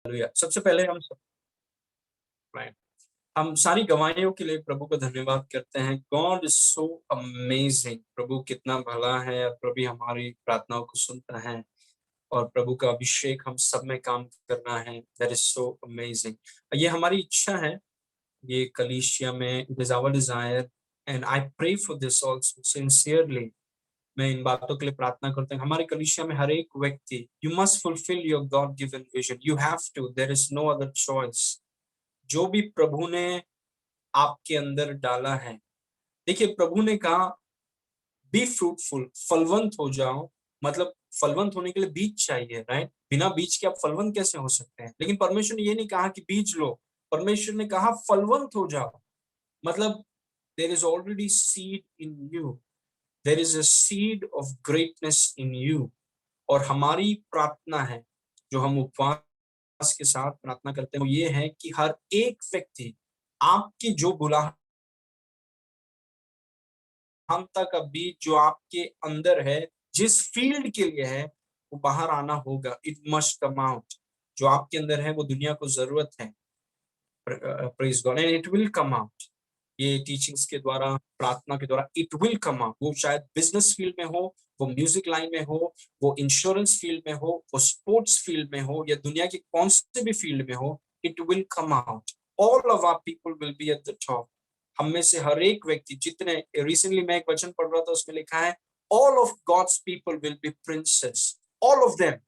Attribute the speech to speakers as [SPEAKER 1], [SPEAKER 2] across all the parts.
[SPEAKER 1] Hallelujah. सबसे पहले हम सारी गवाहियों के लिए प्रभु का धन्यवाद करते हैं। God is so amazing. प्रभु कितना भला है और प्रभु हमारी प्रार्थनाओं को सुनता है और प्रभु का अभिषेक हम सब में काम करना है। That is so amazing. ये हमारी इच्छा है, ये कलीसिया में it is our desire and I pray for this also sincerely. मैं इन बातों के लिए प्रार्थना करता हूँ। हमारे कलीसिया में हर एक व्यक्ति, you must fulfil your God given vision, you have to, there is no other choice. जो भी प्रभु ने आपके अंदर डाला है, देखिए प्रभु ने कहा बी फ्रूटफुल, फलवंत हो जाओ। मतलब फलवंत होने के लिए बीज चाहिए, राइट? बिना बीज के आप फलवंत कैसे हो सकते हैं? लेकिन परमेश्वर ने ये नहीं कहा कि बीज लो, परमेश्वर ने कहा फलवंत हो जाओ। मतलब there is already seed in you, there is a seed of greatness in you. और हमारी प्रार्थना है, जो हम उपवास के साथ प्रार्थना करते हैं, वो ये है कि हर एक व्यक्ति आपकी जो बुलाहनता का बीज जो आपके अंदर है, जिस फील्ड के लिए है, वो बाहर आना होगा। It must come out. जो आपके अंदर है वो दुनिया को जरूरत है। Praise God and it will come out. ये टीचिंग्स के द्वारा, प्रार्थना के द्वारा इट विल कम आउट। वो शायद बिजनेस फील्ड में हो, वो म्यूजिक लाइन में हो, वो इंश्योरेंस फील्ड में हो, वो स्पोर्ट्स फील्ड में हो, या दुनिया के कौन से भी फील्ड में हो, it will come out. All of our people will be at the top. हम में से हर एक व्यक्ति, जितने, रिसेंटली मैं एक वचन पढ़ रहा था, उसमें लिखा है all of God's people will be princes, all of them.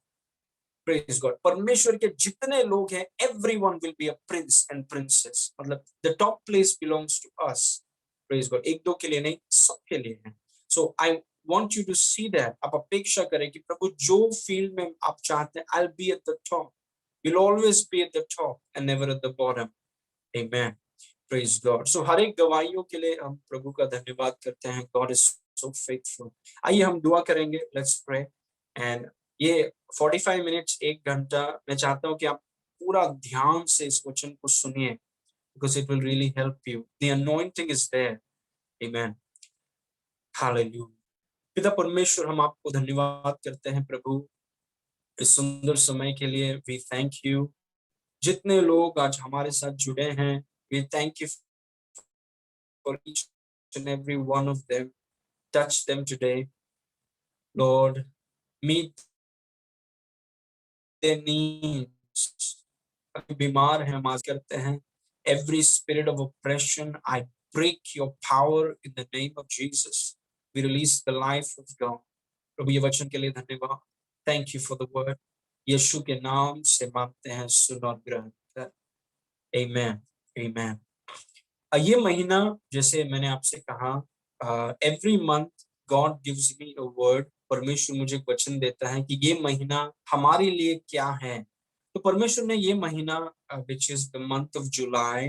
[SPEAKER 1] Praise God. परमेश्वर के जितने लोग हैं, everyone will be a prince and princess. मतलब the top place belongs to us. Praise God. एक दो के लिए नहीं, सबके लिए है। So I want you to see that. आप अपेक्षा करें कि प्रभु जो फील्ड में आप चाहते हैं, I will be at the top, will always be at the top and never at the bottom. Amen. Praise God. So हर एक गवाहियों के लिए हम प्रभु का धन्यवाद करते हैं। God is so faithful. आइए हम दुआ करेंगे। Let's pray. एंड ये 45 मिनट्स, 1 घंटा, मैं चाहता हूं कि आप पूरा ध्यान से इस वचन को सुनिए, because it will really help you. The anointing is there. Amen. Hallelujah. पिता परमेश्वर, हम आपको धन्यवाद करते हैं प्रभु, इस सुंदर समय के लिए। We thank you. जितने लोग आज हमारे साथ जुड़े हैं, we thank you for each and every one of them. Touch them today, Lord. Meet their needs. अभी बीमार हैं, हम आज करते हैं, every spirit of oppression, I break your power in the name of Jesus. We release the life of God. प्रभु ये वचन के लिए धन्यवाद। Thank you for the word. यीशु के नाम से मांगते हैं, सुन और ग्रहण कर। Amen. Amen. ये महीना, जैसे मैंने आपसे कहा, every month God gives me a word. परमेश्वर मुझे एक वचन देता है कि ये महीना हमारे लिए क्या है। तो परमेश्वर ने ये महीना, which is the month of July,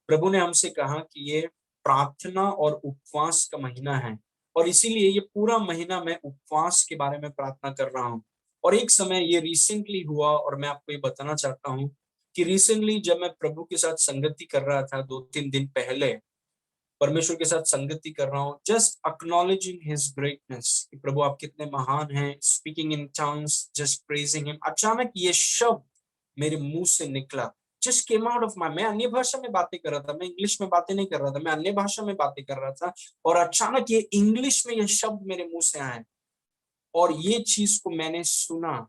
[SPEAKER 1] प्रभु ने हमसे कहा कि ये प्रार्थना और उपवास का महीना है, और इसीलिए ये पूरा महीना मैं उपवास के बारे में प्रार्थना कर रहा हूँ। और एक समय ये रिसेंटली हुआ, और मैं आपको ये बताना चाहता हूँ कि रिसेंटली जब मैं प्रभु के साथ संगति कर रहा था, 2-3 दिन पहले परमेश्वर के साथ संगति कर रहा हूँ, जस्ट एक्नॉलेजिंग हिज ग्रेटनेस, कि प्रभु आप कितने महान हैं, speaking in tongues, just praising him. अचानक ये शब्द मेरे मुंह से निकला, just came out of my. मैं अन्य भाषा में बातें कर रहा था, मैं इंग्लिश में बातें नहीं कर रहा था, मैं अन्य भाषा में बातें कर रहा था, और अचानक ये इंग्लिश में ये शब्द मेरे मुंह से आए, और ये चीज को मैंने सुना।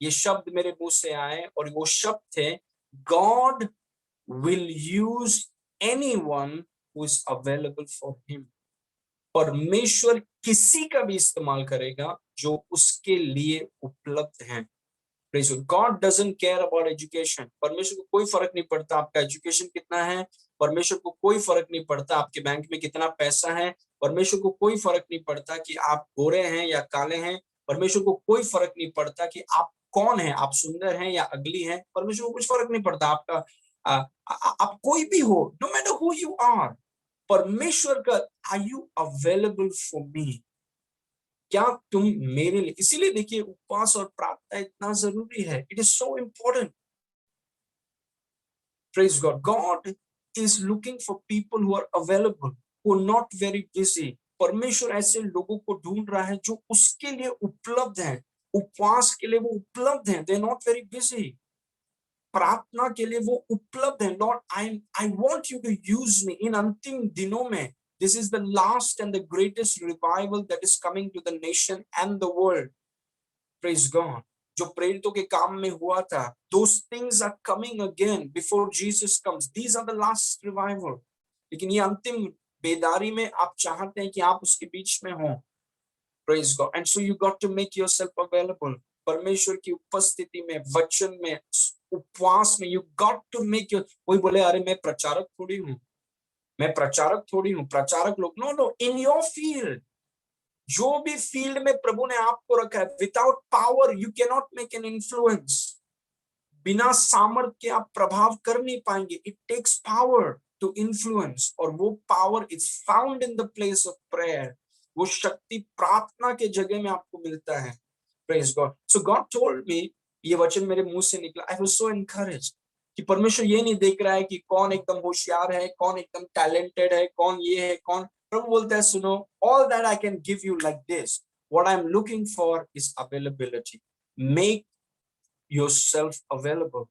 [SPEAKER 1] ये शब्द मेरे मुंह से आए, और वो शब्द थे, God will use anyone who is available for him. परमेश्वर किसी का भी इस्तेमाल करेगा जो उसके लिए उपलब्ध है। God doesn't care about education. परमेश्वर को कोई फर्क नहीं पड़ता आपका एजुकेशन कितना है, परमेश्वर को कोई फर्क नहीं पड़ता आपके बैंक में कितना पैसा है, परमेश्वर को कोई फर्क नहीं पड़ता कि आप गोरे हैं या काले हैं, परमेश्वर को कोई फर्क नहीं पड़ता कि आप कौन है, आप सुंदर हैं या अगली हैं, परमेश्वर को कुछ फर्क नहीं पड़ता आपका आप कोई भी हो, no matter who you are. परमेश्वर का, are you available for me? क्या तुम मेरे लिए? इसीलिए देखिए उपवास और प्रार्थना इतना जरूरी है। It is so important. Praise God. God is looking for people who are available, who are not very busy. परमेश्वर ऐसे लोगों को ढूंढ रहा है जो उसके लिए उपलब्ध हैं, उपवास के लिए वो उपलब्ध हैं। They are not very busy. प्रार्थना के लिए वो उपलब्ध है। Lord, I want you to use me in अंतिम दिनों में। This is the last and the greatest revival that is coming to the nation and the world. Praise God. जो प्रेरितों के काम में हुआ था, those things are coming again before Jesus comes. These are the last revival. लेकिन ये अंतिम बेदारी में आप चाहते हैं कि आप उसके बीच में हो। Praise God. And so you got to make yourself available. परमेश्वर की उपस्थिति में, वचन में, उपवास में, you got to make your. कोई बोले अरे मैं प्रचारक थोड़ी हूँ, मैं प्रचारक थोड़ी हूँ। प्रचारक लोग, no no, in your field, जो भी फील्ड में प्रभु ने आपको रखा है, without power you can not make an influence. बिना सामर्थ के आप प्रभाव कर नहीं पाएंगे। It takes power to influence, और वो power is found in the place of prayer. वो शक्ति प्रार्थना के जगह में आपको मिलता है। Praise God. So God told me, ये वचन मेरे मुंह से निकला, आई वाज सो एनकरेज्ड कि परमेश्वर ये नहीं देख रहा है कि कौन एकदम होशियार है, कौन एकदम टैलेंटेड है, कौन ये है, कौन। प्रभु बोलता है सुनो, all that I can give you like this, what I am looking for is availability. Make yourself available.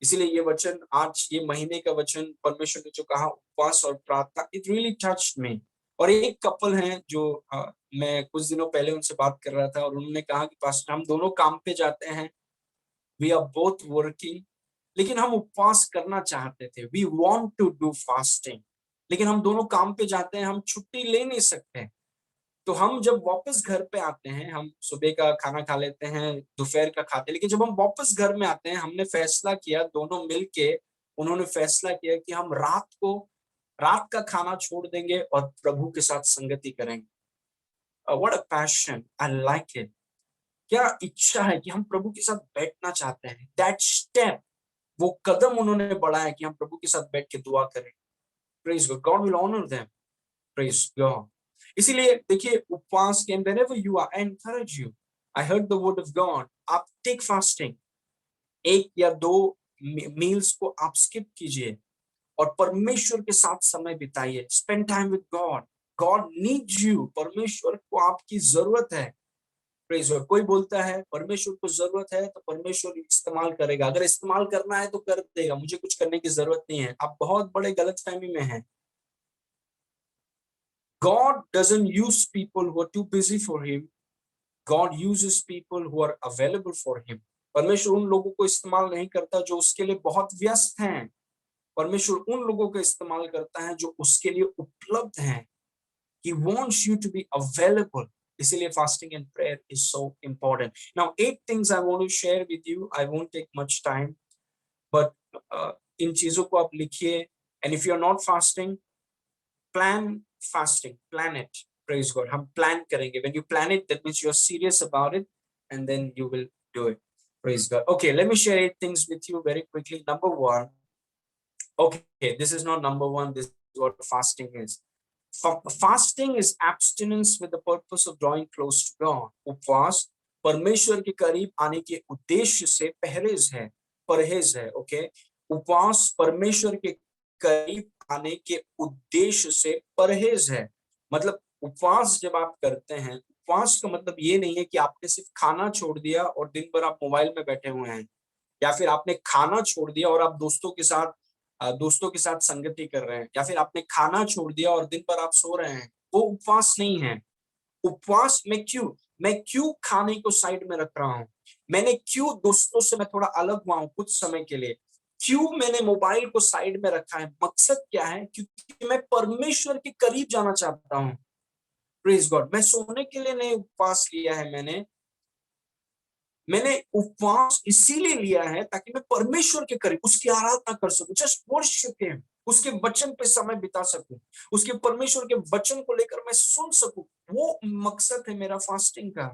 [SPEAKER 1] इसीलिए ये वचन, आज ये महीने का वचन परमेश्वर ने जो कहा, उपवास और प्रार्थना, इट रियली टच्ड मी। और एक कपल हैं जो मैं कुछ दिनों पहले उनसे बात कर रहा था, और उन्होंने कहा कि पास्टर हम दोनों काम पे जाते हैं, वी आर बोथ वर्किंग, लेकिन हम उपवास करना चाहते थे, we want to do fasting, लेकिन हम दोनों काम पे जाते हैं, हम छुट्टी ले नहीं सकते। तो हम जब वापस घर पे आते हैं, हम सुबह का खाना खा लेते हैं, दोपहर का खाते हैं, लेकिन जब हम वापस घर में आते हैं, हमने फैसला किया दोनों मिलके, उन्होंने फैसला किया कि हम रात का खाना छोड़ देंगे और प्रभु के साथ संगति करेंगे। What a passion, I like it. क्या इच्छा है कि हम प्रभु के साथ बैठना चाहते हैं। दैट स्टेप, वो कदम उन्होंने बढ़ाया कि हम प्रभु के साथ बैठ के दुआ करें। Praise God, God will honour them. Praise God. इसीलिए देखिए, उपवास के whenever you are, I encourage you, I heard the word of God, आप टेक फास्टिंग, एक या दो मील्स को आप स्किप कीजिए और परमेश्वर के साथ समय बिताइए। Spend time with God. God needs you. परमेश्वर को आपकी जरूरत है। Praise God. कोई बोलता है परमेश्वर को जरूरत है तो परमेश्वर इस्तेमाल करेगा, अगर इस्तेमाल करना है तो कर देगा, मुझे कुछ करने की जरूरत नहीं है। आप बहुत बड़े गलतफहमी में हैं। God doesn't use people who are too busy for him. God uses people who are available for him. परमेश्वर उन लोगों को इस्तेमाल नहीं करता जो उसके लिए बहुत व्यस्त हैं। परमेश्वर उन लोगों को इस्तेमाल करता है जो उसके लिए उपलब्ध हैं। He wants you to be available. इसीलिए fasting and prayer is so important. Now, 8 things I want to share with you. I won't take much time, but इन चीजों को आप लिखिए। And if you're not fasting, plan fasting, plan it. Praise God. हम plan करेंगे. When you plan it, that means you're serious about it, and then you will do it. Praise God. Okay, let me share 8 things with you very quickly. Number one. Okay, this is not number one. This is what fasting is. Fasting is abstinence with the purpose of drawing close to God. उपवास परमेश्वर के करीब आने के उद्देश्य से परहेज है। ओके, उपवास परमेश्वर के करीब आने के उद्देश्य से परहेज है। मतलब उपवास जब आप करते हैं, उपवास का मतलब ये नहीं है कि आपने सिर्फ खाना छोड़ दिया और दिन भर आप मोबाइल में बैठे हुए हैं, या फिर आपने खाना छोड़ दिया और आप दोस्तों के साथ संगति कर रहे हैं, या फिर आपने खाना छोड़ दिया और दिन भर आप सो रहे हैं। वो उपवास नहीं है। उपवास में मैं क्यों खाने को साइड में रख रहा हूं, मैंने क्यों दोस्तों से मैं थोड़ा अलग हुआ हूं कुछ समय के लिए, क्यों मैंने मोबाइल को साइड में रखा है, मकसद क्या है? क्योंकि मैं परमेश्वर के करीब जाना चाहता हूं। Praise God. मैं सोने के लिए नहीं उपवास लिया है, मैंने उपवास इसीलिए लिया है ताकि मैं परमेश्वर के करीब उसकी आराधना कर सकूं, जस्ट वर्शिप हिम, उसके वचन पे समय बिता सकूं, उसके परमेश्वर के वचन को लेकर मैं सुन सकूं। वो मकसद है मेरा फास्टिंग का।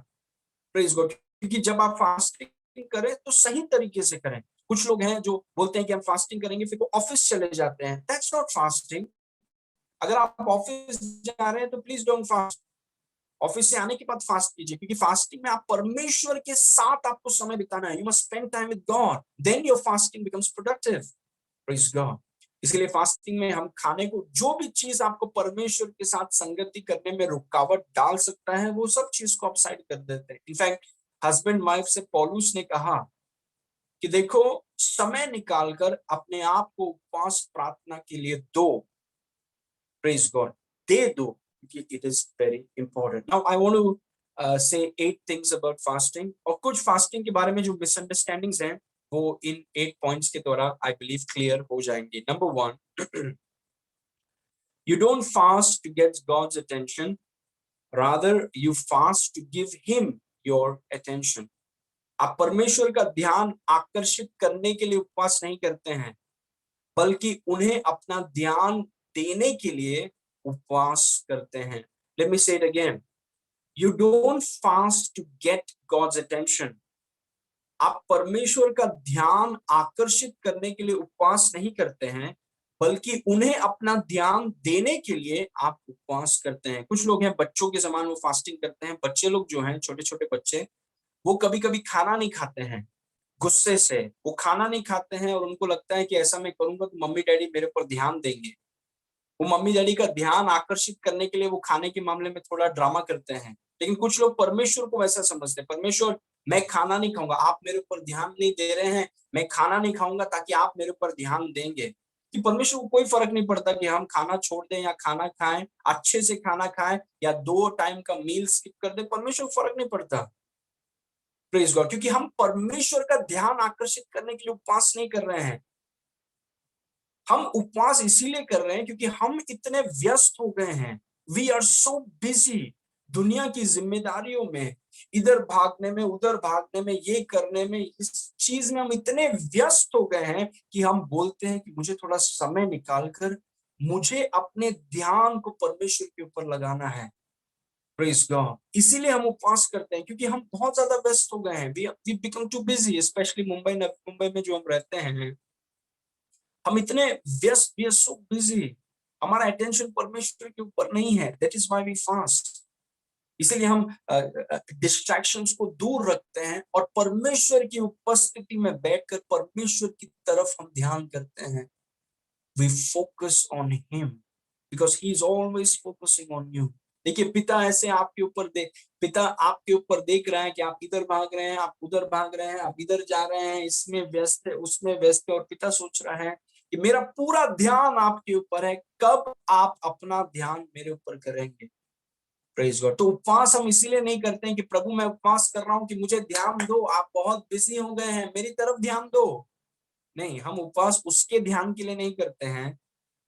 [SPEAKER 1] Praise God. क्योंकि जब आप फास्टिंग करें तो सही तरीके से करें। कुछ लोग हैं जो बोलते हैं कि हम फास्टिंग करेंगे, फिर वो ऑफिस चले जाते हैं। That's not fasting. अगर आप ऑफिस जा रहे हैं तो प्लीज डोंट फास्ट। ऑफिस से आने के बाद फास्ट कीजिए, क्योंकि फास्टिंग में आप परमेश्वर के साथ आपको समय बिताना है। You must spend time with God, then your fasting becomes productive. Praise God. इसलिए फास्टिंग में हम खाने को, जो भी चीज आपको परमेश्वर के साथ संगति करने में रुकावट डाल सकता है, वो सब चीज को आप साइड कर देते हैं। इनफैक्ट हस्बैंड वाइफ से पौलुस ने कहा कि देखो, समय निकालकर अपने आप को उपवास प्रार्थना के लिए दो। प्रेज गॉड, दे दो, क्योंकि it is very important. Now I want to say 8 things about fasting, और कुछ फास्टिंग के बारे में जो मिसअंडरस्टैंडिंग्स हैं वो इन 8 पॉइंट्स के द्वारा आई बिलीव क्लियर हो जाएंगे। Number 1, you don't fast to get God's attention, rather you fast to give him your attention. आप परमेश्वर का ध्यान आकर्षित करने के लिए उपवास नहीं करते हैं, बल्कि उन्हें अपना ध्यान देने के लिए उपवास करते हैं। Let me say it again. You don't fast to get God's attention. आप परमेश्वर का ध्यान आकर्षित करने के लिए उपवास नहीं करते हैं, बल्कि उन्हें अपना ध्यान देने के लिए आप उपवास करते हैं। कुछ लोग हैं बच्चों के समान, वो फास्टिंग करते हैं। बच्चे लोग जो हैं, छोटे छोटे बच्चे, वो कभी कभी खाना नहीं खाते हैं गुस्से से, वो खाना नहीं खाते हैं और उनको लगता है कि ऐसा मैं करूंगा तो मम्मी डैडी मेरे पर ध्यान देंगे। वो मम्मी डैडी का ध्यान आकर्षित करने के लिए वो खाने के मामले में थोड़ा ड्रामा करते हैं। लेकिन कुछ लोग परमेश्वर को वैसा समझते हैं, परमेश्वर मैं खाना नहीं खाऊंगा, आप मेरे ऊपर ध्यान नहीं दे रहे हैं, मैं खाना नहीं खाऊंगा ताकि आप मेरे ऊपर ध्यान देंगे। कि परमेश्वर को कोई फर्क नहीं पड़ता कि हम खाना छोड़ दें या खाना खाएं, अच्छे से खाना खाएं या 2 टाइम का मील स्किप कर दें, परमेश्वर को फर्क नहीं पड़ता। प्रेज गॉड, क्योंकि हम परमेश्वर का ध्यान आकर्षित करने के लिए उपवास नहीं कर रहे हैं। हम उपवास इसीलिए कर रहे हैं क्योंकि हम इतने व्यस्त हो गए हैं। वी आर सो बिजी दुनिया की जिम्मेदारियों में, इधर भागने में, उधर भागने में, ये करने में, इस चीज में हम इतने व्यस्त हो गए हैं कि हम बोलते हैं कि मुझे थोड़ा समय निकालकर मुझे अपने ध्यान को परमेश्वर के ऊपर लगाना है। प्रेज गॉड, इसीलिए हम उपवास करते हैं क्योंकि हम बहुत ज्यादा व्यस्त हो गए हैं। We become too busy, specially Mumbai में जो हम रहते हैं, हम इतने व्यस्त, वी आर सो बिजी, हमारा अटेंशन परमेश्वर के ऊपर नहीं है। That is why we fast. इसीलिए हम डिस्ट्रैक्शंस को दूर रखते हैं और परमेश्वर की उपस्थिति में बैठकर परमेश्वर की तरफ हम ध्यान करते हैं। We focus on him because he is always focusing on you. देखिए, पिता ऐसे आपके ऊपर पिता आपके ऊपर देख रहा है कि आप इधर भाग रहे हैं, आप उधर भाग रहे हैं, आप इधर जा रहे हैं, इसमें व्यस्त है, उसमें व्यस्त है, और पिता सोच रहा है कि मेरा पूरा ध्यान आपके ऊपर है, कब आप अपना ध्यान मेरे ऊपर करेंगे। Praise God. तो उपवास हम इसीलिए नहीं करते हैं कि प्रभु मैं उपवास कर रहा हूं कि मुझे ध्यान दो, आप बहुत बिजी हो गए हैं, मेरी तरफ ध्यान दो। नहीं, हम उपवास उसके ध्यान के लिए नहीं करते हैं।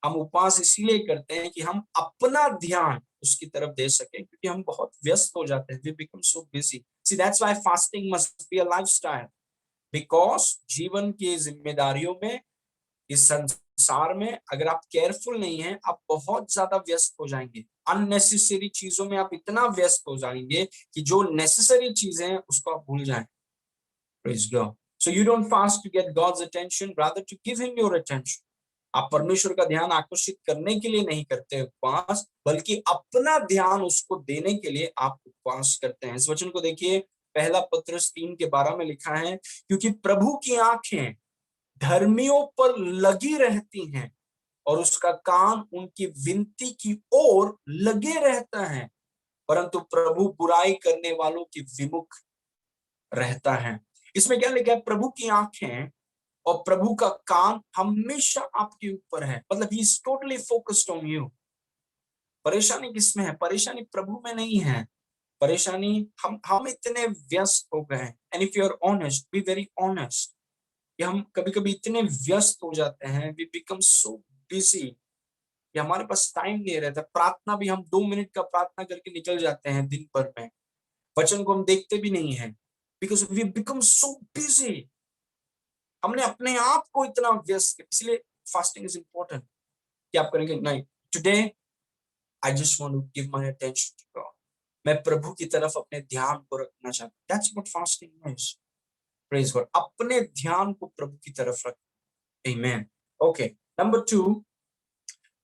[SPEAKER 1] हम उपवास इसीलिए करते हैं कि हम अपना ध्यान उसकी तरफ दे सके, क्योंकि हम बहुत व्यस्त हो जाते हैं। We become so busy. See that's why fasting must be a lifestyle, because जीवन की जिम्मेदारियों में, इस संसार में अगर आप केयरफुल नहीं हैं, आप बहुत ज्यादा व्यस्त हो जाएंगे। अननेसेसरी चीजों में आप इतना व्यस्त हो जाएंगे कि जो नेसेसरी चीजें हैं उसको आप भूल जाएं। Praise God. So you don't fast to get God's attention, rather to give him your attention. आप परमेश्वर का ध्यान आकर्षित करने के लिए नहीं करते उपवास, बल्कि अपना ध्यान उसको देने के लिए आप उपवास करते हैं। इस वचन को देखिए, पहला पत्रस 3:12 में लिखा है, क्योंकि प्रभु की आंखें धर्मियों पर लगी रहती हैं और उसका कान उनकी विनती की ओर लगे रहता है, परंतु प्रभु बुराई करने वालों की विमुख रहता है। इसमें क्या लिखा है? प्रभु की आंखें और प्रभु का कान हमेशा आपके ऊपर है, मतलब he is totally focused on you. परेशानी किसमें है? परेशानी प्रभु में नहीं है, परेशानी हम इतने व्यस्त हो गए हैं। And if you are honest, be very honest, कि हम कभी कभी इतने व्यस्त हो जाते हैं, वी बिकम सो बिजी कि हमारे पास टाइम नहीं रहता। प्रार्थना भी हम 2 मिनट का प्रार्थना करके निकल जाते हैं दिन भर में, वचन को हम देखते भी नहीं है, because we become so busy. हमने अपने आप को इतना व्यस्त किया। इसलिए फास्टिंग इज इंपॉर्टेंट कि आप करेंगे, नहीं, today I just want to give my attention to God, मैं प्रभु की तरफ अपने ध्यान को रखना चाहता हूं। That's what fasting is. Praise God, अपने ध्यान को प्रभु की तरफ रख। Amen. Okay, number 2,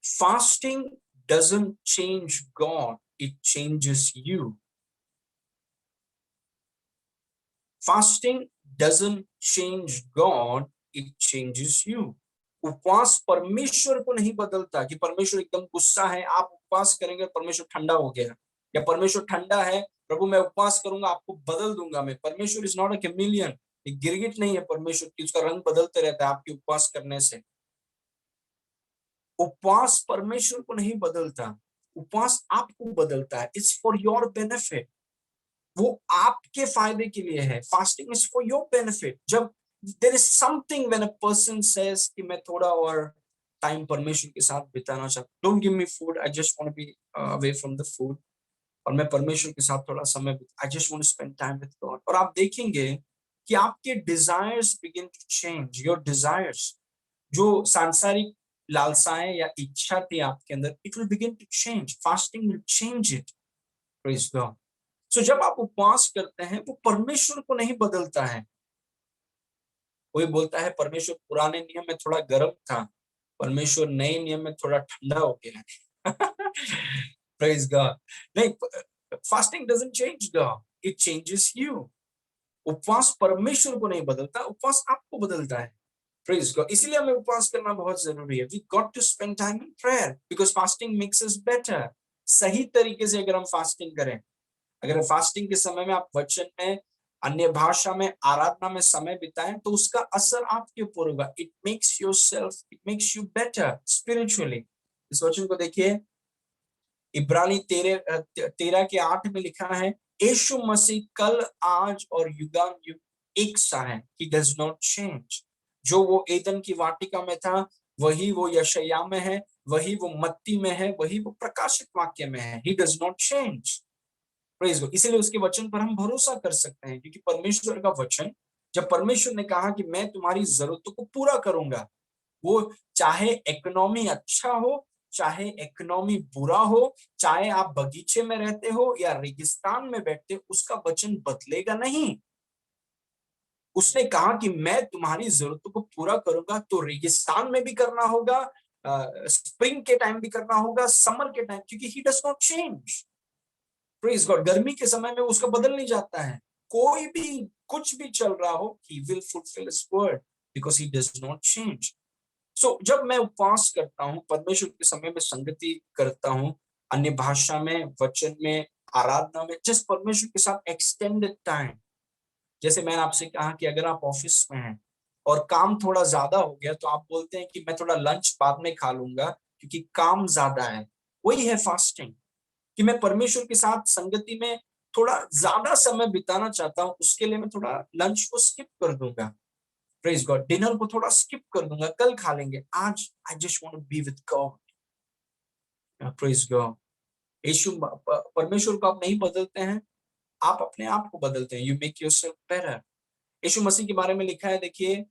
[SPEAKER 1] fasting doesn't change God, it changes you. Fasting doesn't change God, it changes you. उपवास परमेश्वर को नहीं बदलता कि परमेश्वर एकदम गुस्सा है, आप उपवास करेंगे परमेश्वर ठंडा हो गया, या परमेश्वर ठंडा है, प्रभु मैं उपवास करूंगा आपको बदल दूंगा मैं। परमेश्वर इज नॉट अ कैमेलियन। ये गिरगिट नहीं है परमेश्वर की, उसका रंग बदलते रहता है आपके उपवास करने से। उपवास परमेश्वर को नहीं बदलता, उपवास आपको बदलता है। इट्स फॉर योर बेनिफिट, वो आपके फायदे के लिए है। Fasting is for your benefit. जब there is something when a person says कि मैं थोड़ा और टाइम परमेश्वर के साथ बिताना चाहता हूं, don't give me food, I just want to be away from the food, और मैं परमेश्वर के साथ थोड़ा समय, I just want to spend time with God, और आप देखेंगे कि आपके desires begin to change. Your desires, जो सांसारिक लालसाएं या इच्छा थी आपके अंदर, it will begin to change. Fasting will change it. Praise God. So जब आप उपवास करते हैं, वो परमेश्वर को नहीं बदलता है। कोई बोलता है परमेश्वर पुराने नियम में थोड़ा गर्म था, परमेश्वर नए नियम में थोड़ा ठंडा हो गया है। Praise God. नहीं, fasting doesn't change God, it changes you. उपवास परमेश्वर को नहीं बदलता, उपवास आपको बदलता है। Praise God. इसीलिए हमें उपवास करना बहुत जरूरी है। We got to spend time in prayer because fasting makes us better. सही तरीके से अगर हम फास्टिंग करें, अगर फास्टिंग के समय में आप वचन में, अन्य भाषा में, आराधना में समय बिताएं, तो उसका असर आपके ऊपर होगा। It makes yourself, it makes you better spiritually. इस वचन को देखिए, इब्रानी 13:8 में लिखा है, यीशु मसीह कल, आज और युगान युग एक सा है। He does not change। जो वो एदन की वाटिका में था, वही वो यशायाह में है, वही वो मत्ती में है, वही वो प्रकाशित वाक्य में है। He does not change। Praise God. इसीलिए उसके वचन पर हम भरोसा कर सकते हैं, क्योंकि परमेश्वर का वचन, जब परमेश्वर ने कहा कि मैं तुम्हारी जरूरतों को पूरा करूंगा, वो चाहे इकोनॉमी अच्छा हो, चाहे इकोनॉमी बुरा हो, चाहे आप बगीचे में रहते हो या रेगिस्तान में बैठते हो, उसका वचन बदलेगा नहीं। उसने कहा कि मैं तुम्हारी जरूरतों को पूरा करूंगा, तो रेगिस्तान में भी करना होगा, स्प्रिंग के टाइम भी करना होगा, समर के टाइम, क्योंकि he does not change. Praise God. गर्मी के समय में उसका बदल नहीं जाता है। कोई भी कुछ भी चल रहा हो, he will fulfill his word because he does not change। सो जब मैं उपवास करता हूँ, परमेश्वर के समय में संगति करता हूँ, अन्य भाषा में, वचन में, आराधना में, जस्ट परमेश्वर के साथ एक्सटेंडेड टाइम। जैसे मैंने आपसे कहा कि अगर आप ऑफिस में हैं और काम थोड़ा ज्यादा हो गया, तो आप बोलते हैं कि मैं थोड़ा लंच बाद में खा लूंगा क्योंकि काम ज्यादा है। वही है फास्टिंग, कि मैं परमेश्वर के साथ संगति में थोड़ा ज्यादा समय बिताना चाहता हूँ, उसके लिए मैं थोड़ा लंच को स्किप कर दूंगा। Praise God. डिनर को थोड़ा स्किप कर दूंगा, कल खा लेंगे, आज I just want to be with God. Praise God. यीशु परमेश्वर को आप नहीं बदलते हैं, आप अपने आप को बदलते हैं। You make yourself better. यीशु मसीह के बारे में लिखा है, देखिए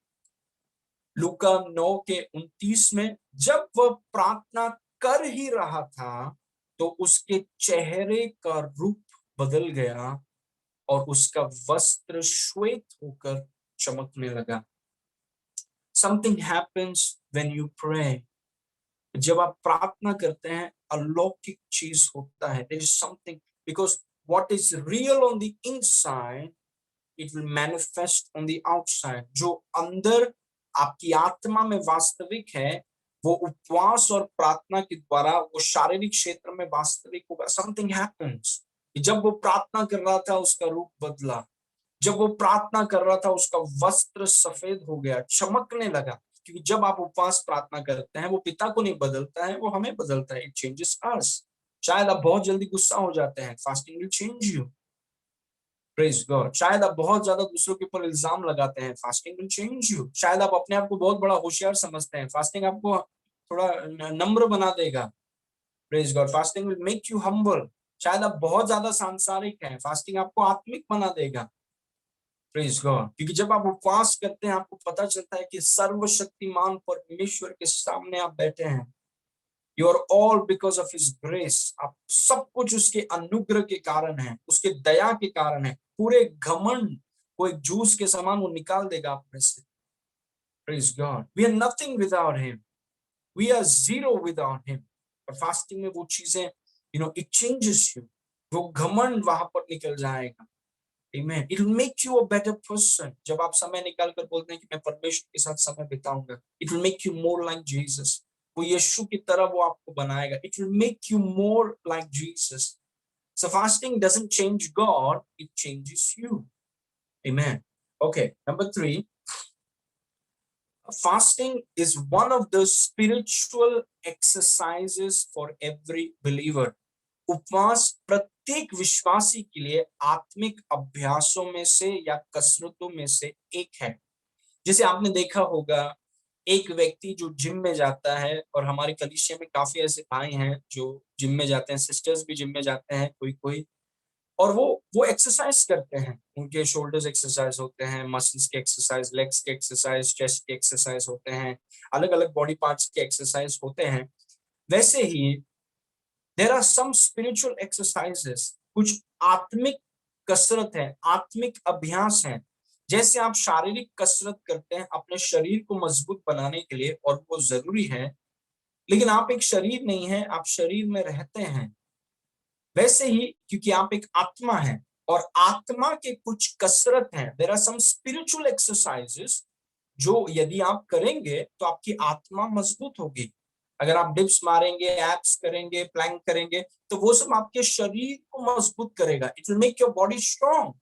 [SPEAKER 1] लूका 9:29 में, जब वह प्रार्थना कर ही रहा था तो उसके चेहरे का रूप बदल गया और उसका वस्त्र श्वेत होकर चमकने लगा। Something happens when you pray। जब आप प्रार्थना करते हैं, अलौकिक चीज होता है। There is something, because what is real on the inside, it will manifest on the outside। जो अंदर आपकी आत्मा में वास्तविक है, वो उपवास और प्रार्थना के द्वारा वो शारीरिक क्षेत्र में वास्तविक होगा। Something happens. जब वो प्रार्थना कर रहा था, उसका रूप बदला। जब वो प्रार्थना कर रहा था, उसका वस्त्र सफेद हो गया, चमकने लगा। क्योंकि जब आप उपवास प्रार्थना करते हैं, वो पिता को नहीं बदलता है, वो हमें बदलता है। इट चेंजेस अस। शायद आप बहुत जल्दी गुस्सा हो जाते हैं, fasting will change you. Praise God. शायद आप बहुत ज्यादा दूसरों के ऊपर इल्जाम लगाते हैं, फास्टिंग विल चेंज यू। शायद आप अपने आप को बहुत बड़ा होशियार समझते हैं, फास्टिंग आपको थोड़ा नम्र बना देगा। Praise God. Fasting will make you humble. शायद आप बहुत ज्यादा सांसारिक हैं, फास्टिंग आपको आत्मिक बना देगा। Praise God. क्योंकि जब आप उपवास करते हैं, आपको पता चलता है कि सर्वशक्तिमान परमेश्वर के सामने आप बैठे हैं। You are all because of his grace. आप सब कुछ उसके अनुग्रह के कारण है, उसके दया के कारण है। पूरे घमंड को एक जूस के समान वो निकाल देगा आप में से। Praise God. We are nothing without him, we are zero without him. और फास्टिंग में वो चीजें, इट चेंजेस यू। वो घमंड वहां पर निकल जाएगा। Amen। It will make you a better person। जब आप समय निकाल कर बोलते हैं कि मैं परमेश्वर के साथ समय बिताऊंगा, it will make you more like Jesus। वो यीशु की तरह वो आपको बनाएगा। It will make you more like Jesus। So fasting doesn't change God, it changes you। Amen। Okay, number 3, fasting is one of the spiritual exercises for every believer. उपवास प्रत्येक विश्वासी के लिए आत्मिक अभ्यासों में से या कसरतों में से एक है। जैसे आपने देखा होगा, एक व्यक्ति जो जिम में जाता है, और हमारे कलीसिया में काफी ऐसे भाई हैं जो जिम में जाते हैं, सिस्टर्स भी जिम में जाते हैं कोई कोई, और वो एक्सरसाइज करते हैं। उनके शोल्डर्स एक्सरसाइज होते हैं, मसल्स के एक्सरसाइज, लेग्स के एक्सरसाइज, चेस्ट के एक्सरसाइज होते हैं, अलग अलग बॉडी पार्ट्स के एक्सरसाइज होते हैं। वैसे ही there are some spiritual exercises, कुछ आत्मिक कसरत है, आत्मिक अभ्यास है। जैसे आप शारीरिक कसरत करते हैं अपने शरीर को मजबूत बनाने के लिए, और वो जरूरी है, लेकिन आप एक शरीर नहीं है, आप शरीर में रहते हैं। वैसे ही क्योंकि आप एक आत्मा है, और आत्मा के कुछ कसरत हैं, there are some spiritual exercises जो यदि आप करेंगे तो आपकी आत्मा मजबूत होगी। अगर आप डिप्स मारेंगे, एब्स करेंगे, प्लैंक करेंगे, तो वो सब आपके शरीर को मजबूत करेगा, it will make your body strong.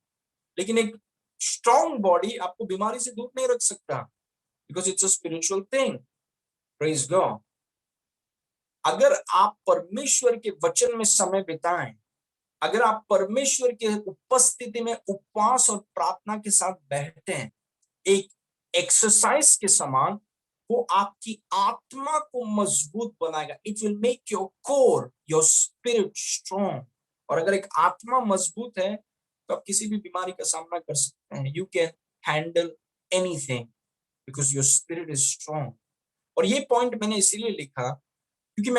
[SPEAKER 1] लेकिन एक स्ट्रांग बॉडी आपको बीमारी से दूर नहीं रख सकता, because it's a spiritual thing. Praise God. अगर आप परमेश्वर के वचन में समय बिताएं, अगर आप परमेश्वर के उपस्थिति में उपवास और प्रार्थना के साथ बैठते हैं, एक एक्सरसाइज के समान, वो आपकी आत्मा को मजबूत बनाएगा। It will make your core, your spirit strong. और अगर एक आत्मा मजबूत है तो आप किसी भी बीमारी का सामना कर सकते हैं। You can handle anything because your spirit is strong. और ये पॉइंट मैंने इसीलिए लिखा क्योंकि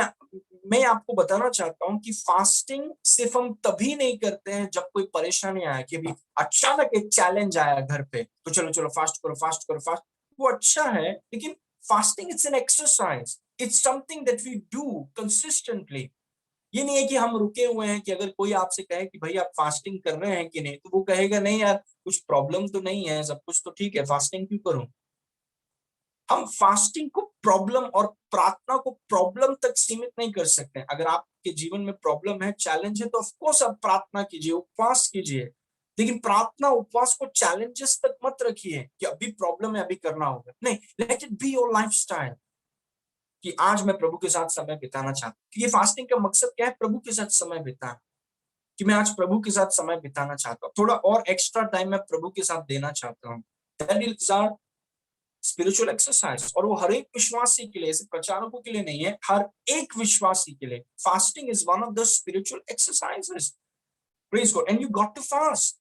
[SPEAKER 1] मैं आपको बताना चाहता हूं कि फास्टिंग सिर्फ हम तभी नहीं करते हैं जब कोई परेशानी आया, कि अभी अचानक एक चैलेंज आया घर पे, तो चलो चलो फास्ट करो, फास्ट करो, फास्ट। वो अच्छा है, लेकिन fasting it's an exercise, it's something that we do consistently. ये नहीं है कि हम रुके हुए हैं, कि अगर कोई आपसे कहे कि भाई आप फास्टिंग कर रहे हैं कि नहीं, तो वो कहेगा नहीं यार, कुछ प्रॉब्लम तो नहीं है, सब कुछ तो ठीक है, फास्टिंग क्यों करूं। हम फास्टिंग को प्रॉब्लम और प्रार्थना को प्रॉब्लम तक सीमित नहीं कर सकते। अगर आपके जीवन में प्रॉब्लम है, चैलेंज है, तो ऑफ कोर्स आप प्रार्थना कीजिए, उपवास कीजिए, लेकिन प्रार्थना उपवास को चैलेंजेस तक मत रखिए कि अभी प्रॉब्लम है, अभी करना होगा। नहीं, let it be your lifestyle कि आज मैं प्रभु के साथ समय बिताना चाहता हूँ। ये फास्टिंग का मकसद क्या है? प्रभु के साथ समय बिताना, कि मैं आज प्रभु के साथ समय बिताना चाहता हूँ, थोड़ा और एक्स्ट्रा टाइम मैं प्रभु के साथ देना चाहता हूँ। That is our spiritual exercise. और वो हर एक विश्वासी के लिए, सिर्फ प्रचारकों के लिए नहीं है, हर एक विश्वासी के लिए fasting is one of the spiritual exercises. Please God, and you got to fast.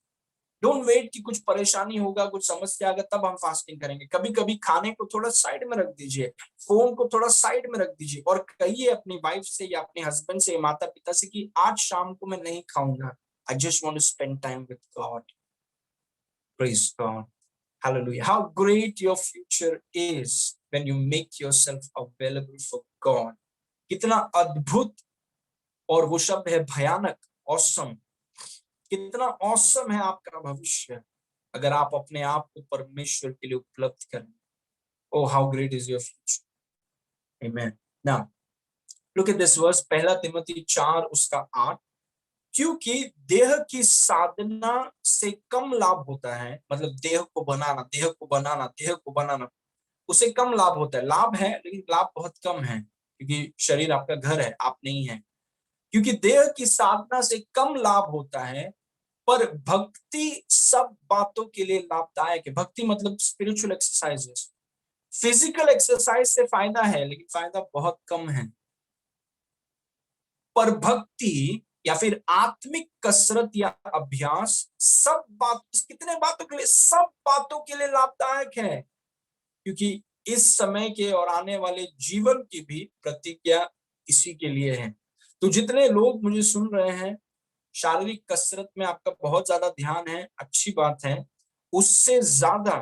[SPEAKER 1] Don't wait कि कुछ परेशानी होगा, कुछ समस्या आएगा तब हम फास्टिंग करेंगे। कभी कभी खाने को थोड़ा साइड में रख दीजिए, फोन को थोड़ा साइड में रख दीजिए, और कहिए अपनी वाइफ से या अपने हस्बैंड से, माता पिता से कि आज शाम को मैं नहीं खाऊंगा, I just want to spend time with God. Praise God. Hallelujah. How great your future is when you make yourself available for God. कितना अद्भुत, और वो शब्द है भयानक, awesome। कितना awesome है आपका भविष्य अगर आप अपने आप को परमेश्वर के लिए उपलब्ध करें। Oh, how great is your future. Amen. Now, look at this verse, पहला तिमोथी 4 उसका 8। क्योंकि देह की साधना से कम लाभ होता है, मतलब देह को बनाना, देह को बनाना, देह को बनाना, उसे कम लाभ होता है। लाभ है लेकिन लाभ बहुत कम है, क्योंकि शरीर आपका घर है, आप नहीं है। क्योंकि देह की साधना से कम लाभ होता है, पर भक्ति सब बातों के लिए लाभदायक है। भक्ति मतलब स्पिरिचुअल एक्सरसाइजेस। फिजिकल एक्सरसाइज से फायदा है, लेकिन फायदा बहुत कम है। पर भक्ति या फिर आत्मिक कसरत या अभ्यास सब बात, कितने बातों के लिए? सब बातों के लिए लाभदायक है, क्योंकि इस समय के और आने वाले जीवन की भी प्रतिज्ञा इसी के लिए है। तो जितने लोग मुझे सुन रहे हैं, शारीरिक कसरत में आपका बहुत ज्यादा ध्यान है, अच्छी बात है। उससे ज्यादा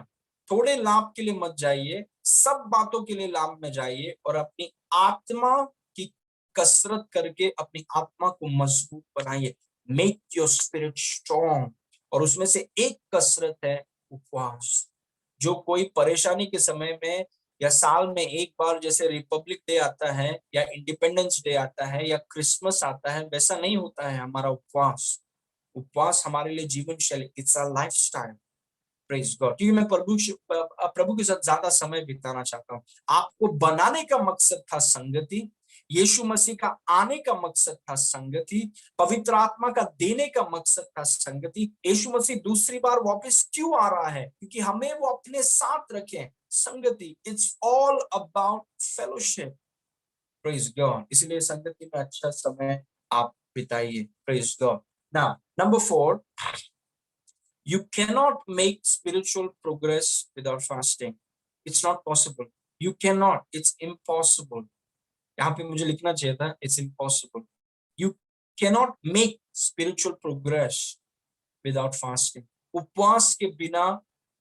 [SPEAKER 1] थोड़े लाभ के लिए मत जाइए, सब बातों के लिए लाभ में जाइए, और अपनी आत्मा की कसरत करके अपनी आत्मा को मजबूत बनाइए। Make your spirit strong. और उसमें से एक कसरत है उपवास। जो कोई परेशानी के समय में, या साल में एक बार जैसे रिपब्लिक डे आता है, या इंडिपेंडेंस डे आता है, या क्रिसमस आता है, वैसा नहीं होता है हमारा उपवास। उपवास हमारे लिए जीवन शैली, it's a lifestyle. Praise God, क्योंकि मैं प्रभु के साथ ज्यादा समय बिताना चाहता हूँ। आपको बनाने का मकसद था संगति, यीशु मसीह का आने का मकसद था संगति, पवित्र आत्मा का देने का मकसद था संगति। यीशु मसीह दूसरी बार वापस क्यों आ रहा है? क्योंकि हमें वो अपने साथ रखें, संगति। It's all about fellowship, praise God. इसलिए संगति में अच्छा समय आप बिताइए, praise God. Now number 4, you cannot make spiritual progress without fasting. It's not possible. You cannot, it's impossible. यहाँ पे मुझे लिखना चाहिए था, it's impossible. You cannot make spiritual progress without fasting. उपवास के बिना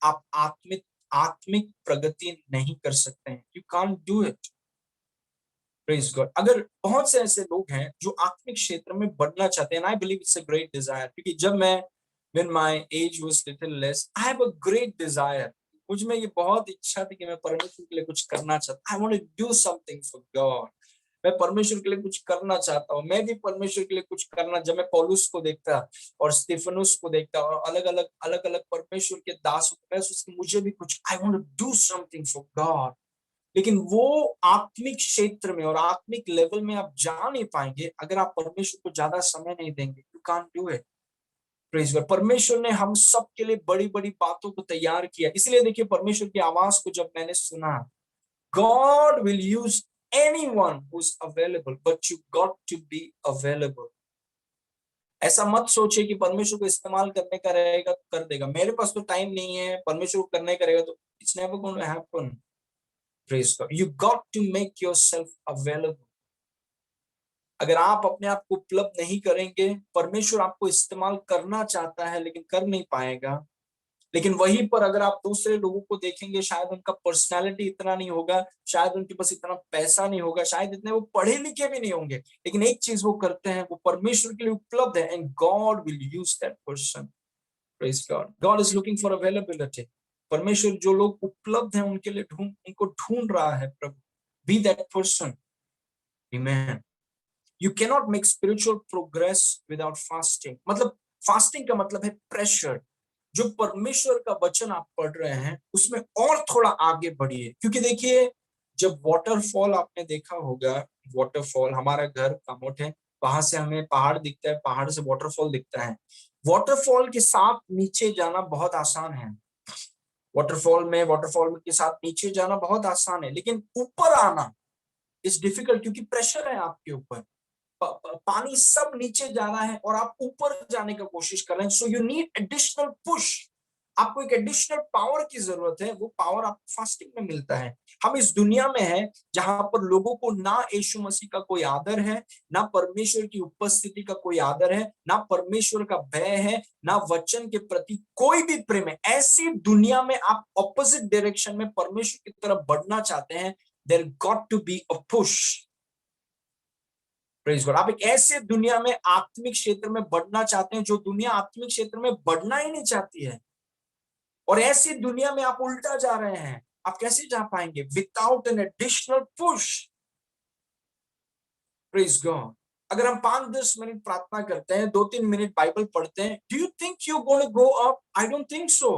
[SPEAKER 1] आप आत्मिक प्रगति नहीं कर सकते हैं। You can't do it. Praise God. अगर बहुत से ऐसे लोग हैं जो आत्मिक क्षेत्र में बढ़ना चाहते हैं, and I believe it's a great desire, क्योंकि जब मैं when my age was little less, I have a great desire. मुझ में ये बहुत इच्छा थी कि मैं परमेश्वर के लिए कुछ करना चाहता। I want to do something for God. मैं परमेश्वर के लिए कुछ करना चाहता हूँ। मैं भी परमेश्वर के लिए कुछ करना, जब मैं पौलुस को देखता और स्टीफनुस को देखता और अलग अलग परमेश्वर के दासों को, मैं मुझे भी कुछ, I want to do something for God. लेकिन वो आत्मिक क्षेत्र में और आत्मिक लेवल में आप जा नहीं पाएंगे अगर आप परमेश्वर को ज्यादा समय नहीं देंगे। You can't do it. Praise God. परमेश्वर ने हम सब के लिए बड़ी बड़ी बातों को तैयार किया। इसलिए देखिए, परमेश्वर की आवाज को जब मैंने सुना, God will use anyone who is available, but you got to be available. ऐसा मत सोचिए कि परमेश्वर को इस्तेमाल करने का रहेगा तो कर देगा, मेरे पास तो टाइम नहीं है, परमेश्वर को करने का रहेगा तो it's never going to happen. Praise God. You got to make yourself available. अगर आप अपने आप को उपलब्ध नहीं करेंगे, परमेश्वर आपको इस्तेमाल करना चाहता है लेकिन कर नहीं पाएगा। लेकिन वहीं पर अगर आप दूसरे लोगों को देखेंगे, शायद उनका पर्सनालिटी इतना नहीं होगा, शायद उनके पास इतना पैसा नहीं होगा, शायद इतने वो पढ़े लिखे भी नहीं होंगे, लेकिन एक चीज वो करते हैं, वो परमेश्वर के लिए उपलब्ध है, and God will use that person. Praise God. God is looking for availability. परमेश्वर जो लोग उपलब्ध हैं उनके लिए उनको ढूंढ रहा है प्रभु। Be that person. Amen. You cannot make spiritual progress without fasting. मतलब फास्टिंग का मतलब है प्रेशर। जो परमेश्वर का वचन आप पढ़ रहे हैं उसमें और थोड़ा आगे बढ़िए, क्योंकि देखिए, जब वाटरफॉल आपने देखा होगा, वाटरफॉल, हमारा घर कामोट है, वहां से हमें पहाड़ दिखता है, पहाड़ से वाटरफॉल दिखता है। वाटरफॉल के साथ नीचे जाना बहुत आसान है। वाटरफॉल के साथ नीचे जाना बहुत आसान है, लेकिन ऊपर आना इज डिफिकल्ट, क्योंकि प्रेशर है आपके ऊपर। पानी सब नीचे जा रहा है और आप ऊपर जाने का कोशिश कर रहे हैं। So you need additional push. आपको एक एडिशनल पावर की जरूरत है। वो पावर आपको फास्टिंग में मिलता है। हम इस दुनिया में हैं जहां पर लोगों को ना यीशु मसीह का कोई आदर है, ना परमेश्वर की उपस्थिति का कोई आदर है, ना परमेश्वर का भय है, ना वचन के प्रति कोई भी प्रेम है। ऐसी दुनिया में आप ऑपोजिट डायरेक्शन में परमेश्वर की तरफ बढ़ना चाहते हैं। There got to be a push. Praise God. आप एक ऐसे दुनिया में आत्मिक क्षेत्र में बढ़ना चाहते हैं जो दुनिया आत्मिक क्षेत्र में बढ़ना ही नहीं चाहती है, और ऐसी दुनिया में आप उल्टा जा रहे हैं। आप कैसे जा पाएंगे? Without an additional push. Praise God. अगर हम 5-10 मिनट प्रार्थना करते हैं, 2-3 मिनट बाइबल पढ़ते हैं, do you think you gonna go up? I don't think so.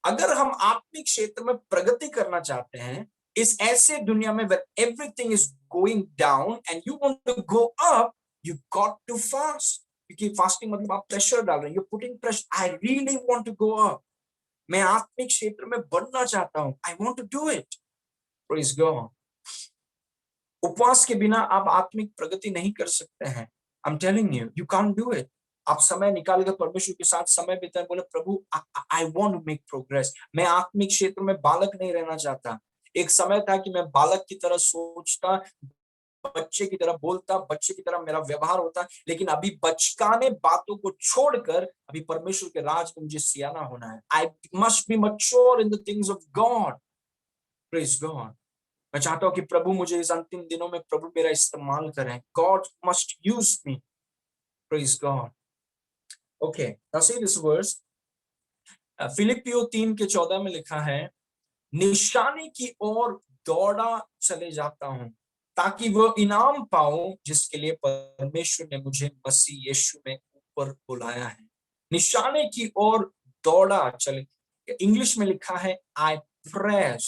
[SPEAKER 1] अगर हम आत्मिक क्षेत्र में प्रगति करना चाहते हैं इस ऐसे दुनिया में where everything is going down and you want to go up, you got to fast. क्योंकि फास्टिंग मतलब आप प्रेशर डाल रहे हैं, you're putting pressure. I really want to go up. मैं आत्मिक क्षेत्र में बढ़ना चाहता हूं। I want to do it. Praise God. उपवास के बिना आप आत्मिक प्रगति नहीं कर सकते हैं। I'm telling you, you can't do it. आप समय निकालकर परमेश्वर के साथ समय बिताएं, बोले प्रभु, I want to make progress. मैं आत्मिक क्षेत्र में बालक नहीं रहना चाहता। एक समय था कि मैं बालक की तरह सोचता, बच्चे की तरह बोलता, बच्चे की तरह मेरा व्यवहार होता, लेकिन अभी बचकाने बातों को छोड़कर अभी परमेश्वर के राज में मुझे सियाना होना है। I must be mature in the things of God. Praise God. मैं चाहता हूं कि प्रभु मुझे इस अंतिम दिनों में प्रभु मेरा इस्तेमाल करें। God must use me. Praise God. Okay, now see this verse. फिलिपियो 3:14 में लिखा है, निशाने की ओर दौड़ा चले जाता हूं ताकि वो इनाम पाऊं जिसके लिए परमेश्वर ने मुझे मसीह यीशु में ऊपर बुलाया है। निशाने की ओर दौड़ा चले। इंग्लिश में लिखा है I press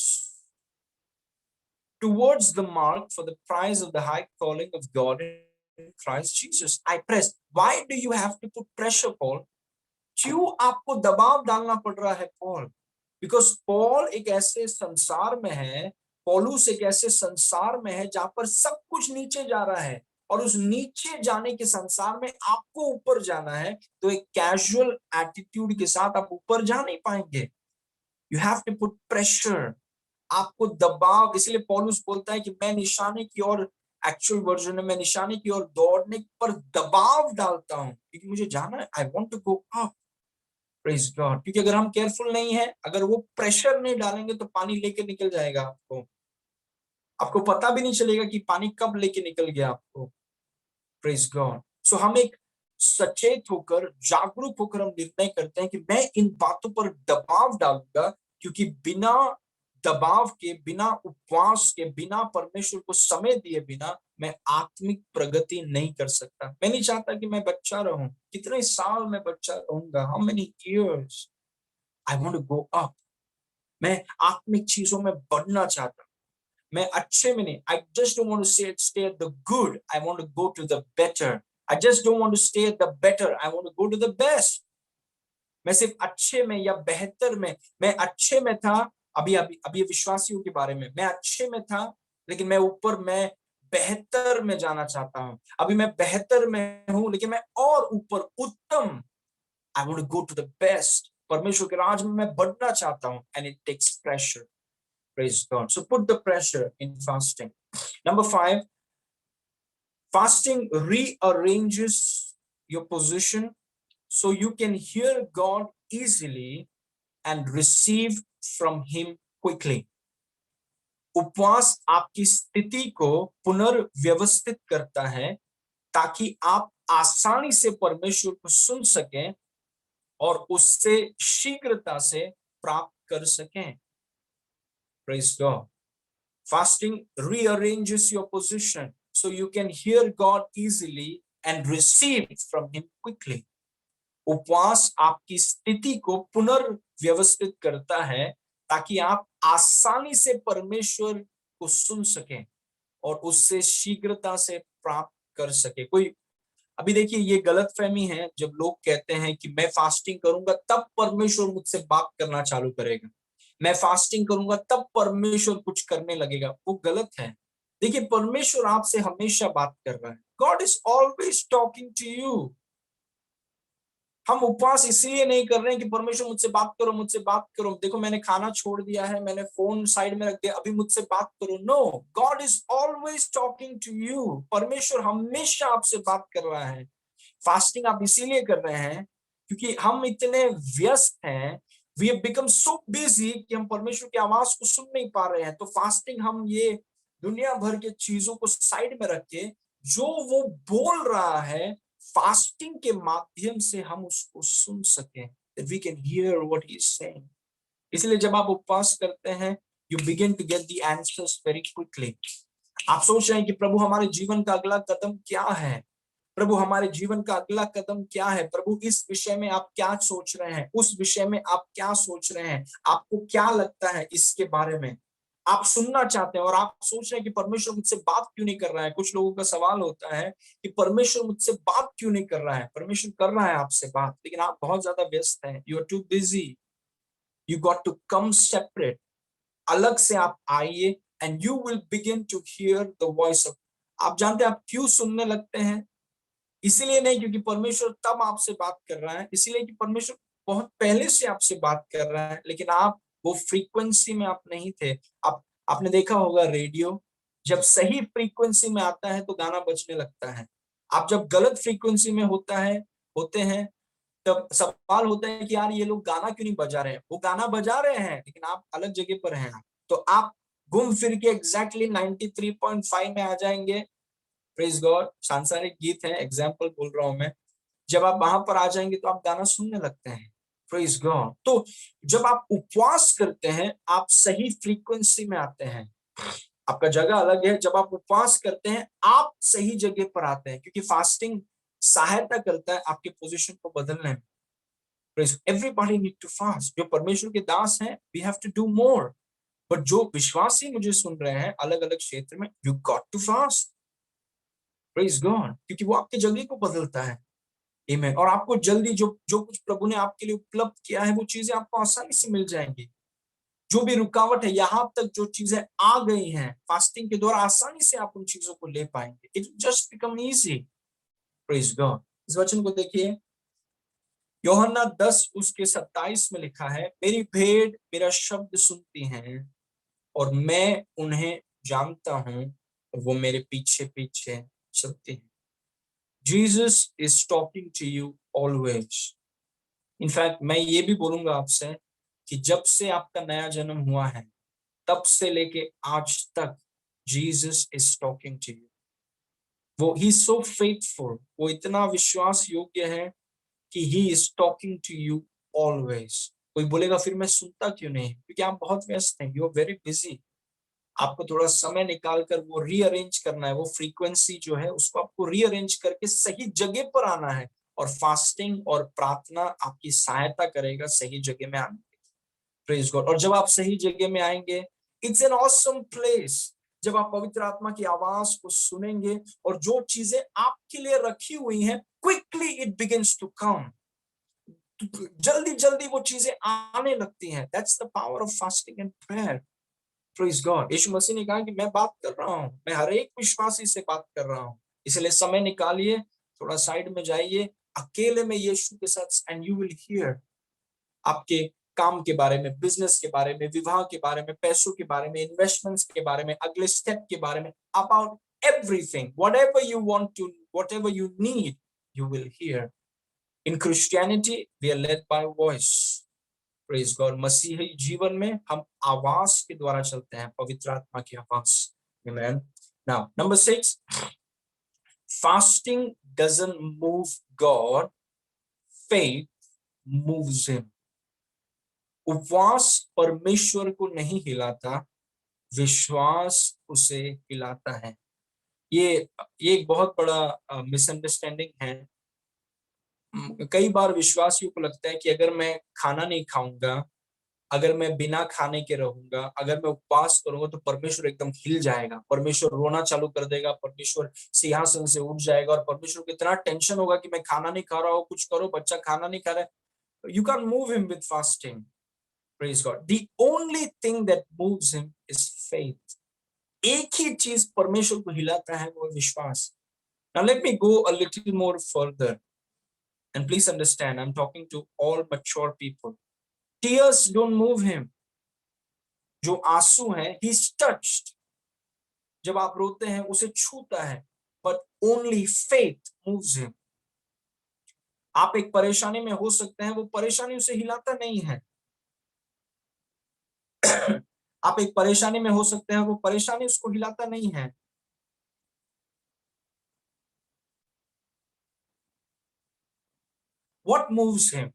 [SPEAKER 1] towards the mark for the prize of the high calling of God in Christ Jesus. I press. Why do you have to put pressure, Paul? क्यों आपको दबाव डालना पड़ रहा है पॉल? बिकॉज पॉल एक ऐसे संसार में है, पौलुस एक ऐसे संसार में है जहां पर सब कुछ नीचे जा रहा है, और उस नीचे जाने के संसार में आपको ऊपर जाना है। तो एक कैजुअल एटीट्यूड के साथ आप ऊपर जा नहीं पाएंगे। You have to put pressure, आपको दबाव। इसलिए पौलुस बोलता है कि मैं निशाने की ओर, एक्चुअल वर्जन में, मैं निशाने की ओर दौड़ने पर दबाव डालता हूं क्योंकि मुझे जाना है। I want to go up, praise God. क्योंकि अगर हम केयरफुल नहीं है, अगर वो प्रेशर नहीं डालेंगे तो पानी लेके निकल जाएगा आपको, आपको पता भी नहीं चलेगा कि पानी कब लेके निकल गया आपको। Praise God. सो हम एक सचेत होकर, जागरूक होकर हम निर्णय करते हैं कि मैं इन बातों पर दबाव डालूंगा, क्योंकि बिना दबाव के, बिना उपवास के, बिना परमेश्वर को समय दिए बिना मैं आत्मिक प्रगति नहीं कर सकता। मैं नहीं चाहता कि मैं बच्चा रहूं। कितने साल मैं बच्चा रहूंगा? How many years? I want to go up. मैं आत्मिक चीजों में बढ़ना चाहता हूं। मैं अच्छे में नहीं, I just don't want to stay at the good, I want to go to the better. I just don't want to stay at the better, I want to go to the best. मैं सिर्फ अच्छे में या बेहतर में, मैं अच्छे में था, अभी अभी अभी विश्वासियों के बारे में, मैं अच्छे में था लेकिन मैं ऊपर, मैं बेहतर में जाना चाहता हूं। अभी मैं बेहतर में हूं लेकिन मैं और ऊपर, उत्तम, I want to go to the best. परमेश्वर के राज में मैं बढ़ना चाहता हूं, and it takes pressure. Praise God. So put the pressure in fasting. Number 5, fasting rearranges your position so you can hear God easily and receive from Him quickly. उपवास आपकी स्थिति को पुनर्व्यवस्थित करता है ताकि आप आसानी से परमेश्वर को सुन सकें और उससे शीघ्रता से प्राप्त कर सकें। Praise God. Fasting rearranges your position so you can hear God easily and receive from Him quickly. उपवास आपकी स्थिति को पुनर्व्यवस्थित करता है ताकि आप आसानी से परमेश्वर को सुन सकें और उससे शीघ्रता से प्राप्त कर सके। कोई, अभी देखिए, ये गलतफहमी है जब लोग कहते हैं कि मैं फास्टिंग करूंगा तब परमेश्वर मुझसे बात करना चालू करेगा, मैं फास्टिंग करूंगा तब परमेश्वर कुछ करने लगेगा। वो गलत है। देखिए, परमेश्वर आपसे हमेशा बात कर रहा है। God is always talking to you. हम उपवास इसलिए नहीं कर रहे हैं कि परमेश्वर मुझसे बात करो, मुझसे बात करो, देखो मैंने खाना छोड़ दिया है, मैंने फोन साइड में रख दिया, अभी मुझसे बात करो। No, God is always talking to you. परमेश्वर हमेशा आपसे बात कर रहा है। फास्टिंग आप इसीलिए कर रहे हैं क्योंकि हम इतने व्यस्त हैं, we have become so busy कि हम परमेश्वर की आवाज को सुन नहीं पा रहे हैं। तो फास्टिंग, हम ये दुनिया भर के चीजों को साइड में रख के जो वो बोल रहा है, फास्टिंग के माध्यम से हम उसको सुन सकें, that we can hear what he is saying. इसलिए जब आप उपवास करते हैं, you begin to get the answers very quickly. आप सोच रहे हैं कि प्रभु हमारे जीवन का अगला कदम क्या है, प्रभु हमारे जीवन का अगला कदम क्या है, प्रभु इस विषय में आप क्या सोच रहे हैं, उस विषय में आप क्या सोच रहे हैं, आपको क्या लगता है इसके बारे में, आप सुनना चाहते हैं। और आप सोच रहे हैं कि परमेश्वर मुझसे बात क्यों नहीं कर रहा है। कुछ लोगों का सवाल होता है कि परमेश्वर मुझसे बात क्यों नहीं कर रहा है। परमेश्वर कर रहा है आपसे बात, लेकिन आप बहुत ज्यादा व्यस्त हैं, you are too busy, you got to come separate. अलग से आप आइए and you will begin to hear the voice of. आप जानते हैं आप क्यों सुनने लगते हैं? इसीलिए नहीं क्योंकि परमेश्वर तब आपसे बात कर रहा है, इसीलिए कि परमेश्वर बहुत पहले से आपसे बात कर रहा है, लेकिन आप वो फ्रीक्वेंसी में आप नहीं थे। आपने देखा होगा रेडियो, जब सही फ्रीक्वेंसी में आता है तो गाना बजने लगता है। आप जब गलत फ्रीक्वेंसी में होते हैं, तब सवाल होता है कि यार ये लोग गाना क्यों नहीं बजा रहे हैं। वो गाना बजा रहे हैं लेकिन आप अलग जगह पर हैं। तो आप घूम फिर के एग्जैक्टली 93.5 में आ जाएंगे। प्रेज गॉड, सांसारिक गीत है, एग्जाम्पल बोल रहा हूं मैं। जब आप वहां पर आ जाएंगे तो आप गाना सुनने लगते हैं। Praise God. तो जब आप उपवास करते हैं, आप सही फ्रीक्वेंसी में आते हैं। आपका जगह अलग है। जब आप उपवास करते हैं, आप सही जगह पर आते हैं, क्योंकि फास्टिंग सहायता करता है आपके पोजीशन को बदलने में। Everybody need to fast. जो परमेश्वर के दास हैं, we have to do more. But जो विश्वासी मुझे सुन रहे हैं अलग अलग क्षेत्र में, you got to fast. Praise God. क्योंकि वो आपके जल्दी को बदलता है. आमीन. और आपको जल्दी जो जो कुछ प्रभु ने आपके लिए उपलब्ध किया है वो चीजें आपको आसानी से मिल जाएंगी. जो भी रुकावट है, यहाँ तक जो चीजें आ गई हैं, फास्टिंग के द्वारा आसानी से आप उन चीजों को ले पाएंगे. It just become easy. Praise God. इस वचन को देखिए, यूहन्ना 10 उसके 27 में लिखा है, मेरी भेड़ मेरा शब्द सुनती हैं और मैं उन्हें जानता हूं और वो मेरे पीछे पीछे चलती हैं. Jesus is talking to you always. In fact मैं ये भी बोलूंगा आपसे कि जब से आपका नया जन्म हुआ है तब से लेके आज तक Jesus is talking to you. वो he is so faithful. वो इतना विश्वास योग्य है कि he is talking to you always. कोई बोलेगा फिर मैं सुनता क्यों नहीं? क्योंकि आप बहुत व्यस्त हैं. You are very busy. आपको थोड़ा समय निकालकर वो रीअरेंज करना है. वो फ्रीक्वेंसी जो है उसको आपको रीअरेंज करके सही जगह पर आना है. और फास्टिंग और प्रार्थना आपकी सहायता करेगा सही जगह में आने की. Praise God. और जब आप सही जगह में आएंगे, इट्स एन ऑसम प्लेस. जब आप पवित्र आत्मा की आवाज को सुनेंगे और जो चीजें आपके लिए रखी हुई हैं, quickly it begins to come. जल्दी जल्दी वो चीजें आने लगती हैं. That's the power of fasting and prayer. Praise God. यीशु मसीह ने कहा कि मैं बात कर रहा हूं, मैं हर एक विश्वासी से बात कर रहा हूं. इसलिए समय निकालिए, थोड़ा साइड में जाइए, अकेले में यीशु के साथ, एंड यू विल हियर. आपके काम के बारे में, बिजनेस के बारे में, विवाह के बारे में, पैसों के बारे में, इन्वेस्टमेंट्स के बारे में, अगले स्टेप के बारे में, about everything. Whatever you want to, whatever you need, you will hear. In Christianity we are led by voice. Praise God. मसीही जीवन में हम आवाज के द्वारा चलते हैं, पवित्र आत्मा की आवाज. Amen. Now number 6, fasting doesn't move God, faith moves him. उपवास परमेश्वर को नहीं हिलाता, विश्वास उसे हिलाता है. ये एक बहुत बड़ा मिसअंडरस्टैंडिंग है. कई बार विश्वासियों को लगता है कि अगर मैं खाना नहीं खाऊंगा, अगर मैं बिना खाने के रहूंगा, अगर मैं उपवास करूंगा तो परमेश्वर एकदम हिल जाएगा, परमेश्वर रोना चालू कर देगा, परमेश्वर सिंहासन से उठ जाएगा और परमेश्वर को इतना टेंशन होगा कि मैं खाना नहीं खा रहा हूं, कुछ करो, बच्चा खाना नहीं खा रहा है. You can move him with fasting. Praise God. The only thing that moves him is faith. एक ही चीज परमेश्वर को हिलाता है, वो विश्वास. Now let me go a little more further, and please understand, I'm talking to all mature people. Tears don't move him. जो आंसू है, he's touched. जब आप रोते हैं उसे छूता है. But only faith moves him. आप एक परेशानी में हो सकते हैं, वो परेशानी उसे हिलाता नहीं है. आप एक परेशानी में हो सकते हैं, वो परेशानी उसको हिलाता नहीं है. What moves him?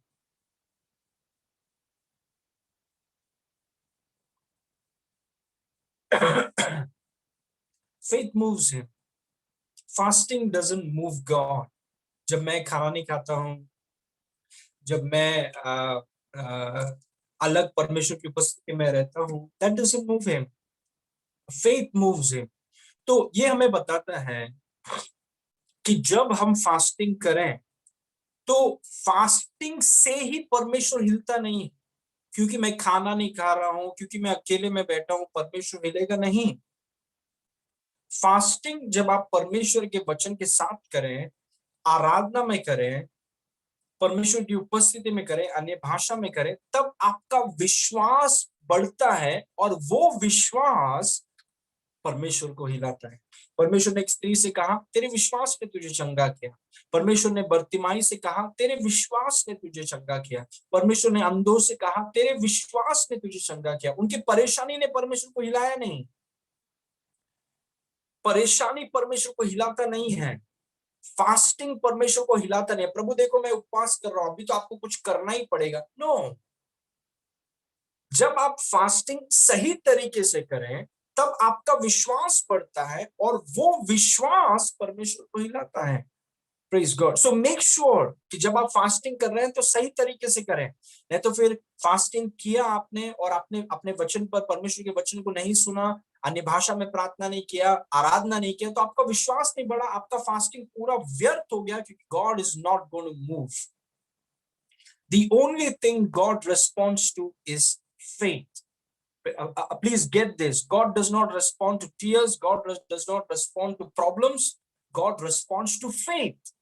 [SPEAKER 1] Faith moves him. Fasting doesn't move God. जब मैं खाना नहीं खाता हूं, जब मैं अलग परमेश्वर की उपस्थिति में रहता हूं, that doesn't move him. Faith moves him. तो ये हमें बताता है कि जब हम फास्टिंग करें तो फास्टिंग से ही परमेश्वर हिलता नहीं. क्योंकि मैं खाना नहीं खा रहा हूं, क्योंकि मैं अकेले में बैठा हूं, परमेश्वर हिलेगा नहीं. फास्टिंग जब आप परमेश्वर के वचन के साथ करें, आराधना में करें, परमेश्वर की उपस्थिति में करें, अन्य भाषा में करें, तब आपका विश्वास बढ़ता है और वो विश्वास परमेश्वर को हिलाता है. परमेश्वर ने एक स्त्री से कहा, तेरे विश्वास ने तुझे चंगा किया. परमेश्वर ने बर्तिमाई से कहा, तेरे विश्वास ने तुझे चंगा किया. परमेश्वर ने अंधों से कहा, तेरे विश्वास ने तुझे चंगा किया. उनकी परेशानी ने परमेश्वर को हिलाया नहीं. परेशानी परमेश्वर को हिलाता नहीं है. फास्टिंग परमेश्वर को हिलाता नहीं है. प्रभु देखो मैं उपवास कर रहा हूं, अभी तो आपको कुछ करना ही पड़ेगा. नो. जब आप फास्टिंग सही तरीके से करें तब आपका विश्वास बढ़ता है और वो विश्वास परमेश्वर को हिलाता है. Praise God. So make sure कि जब आप फास्टिंग कर रहे हैं तो सही तरीके से करें, नहीं तो फिर फास्टिंग किया आपने और आपने अपने वचन पर, परमेश्वर के वचन को नहीं सुना, अन्य भाषा में प्रार्थना नहीं किया, आराधना नहीं किया, तो आपका विश्वास नहीं बढ़ा, आपका फास्टिंग पूरा व्यर्थ हो गया, क्योंकि God is not going to move. The only thing God responds to is faith. Please get this. God does not respond to tears. God does not respond to problems. God responds to faith.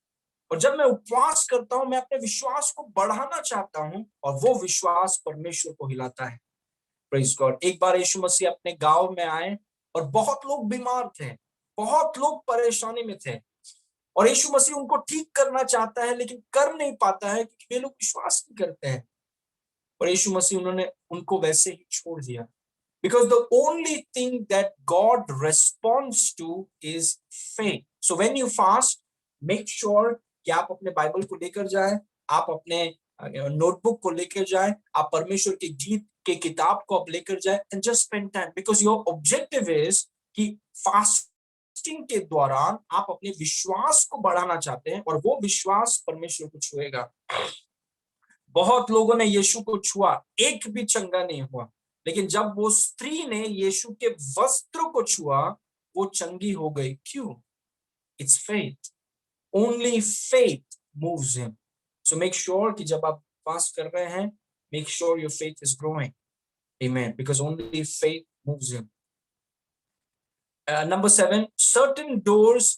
[SPEAKER 1] और जब मैं उपवास करता हूं, मैं अपने विश्वास को बढ़ाना चाहता हूं, और वो विश्वास परमेश्वर को हिलाता है। Praise God. एक बार यीशु मसीह अपने गांव में आए और बहुत लोग बीमार थे, बहुत लोग परेशानी में थे, और यीशु मसीह उनको ठीक करना चाहता है लेकिन कर नहीं पाता है क्योंकि वे लोग विश्वास नहीं करते हैं। और यीशु मसीह उन्होंने उनको वैसे ही छोड़ दिया। Because the only thing that God responds to is faith. So when you fast, make sure कि आप अपने बाइबल को लेकर जाएं, आप अपने नोटबुक को लेकर जाएं, आप परमेश्वर के गीत के किताब को आप लेकर जाएं, and just spend time, because your objective is कि फास्टिंग के दौरान आप अपने विश्वास को बढ़ाना चाहते हैं, और वो विश्वास परमेश्वर को छुएगा। बहुत लोगों ने यीशु को छुआ, एक भी चंगा नहीं हुआ, लेकिन जब वो स्त्री ने यीशु के वस्त्र को छुआ, वो चंगी हो गई। क्यों? It's faith. Only faith moves him. So make sure कि जब आप फास्ट कर रहे हैं, make sure your faith is growing. Amen. Because only faith moves him. Number 7, certain doors,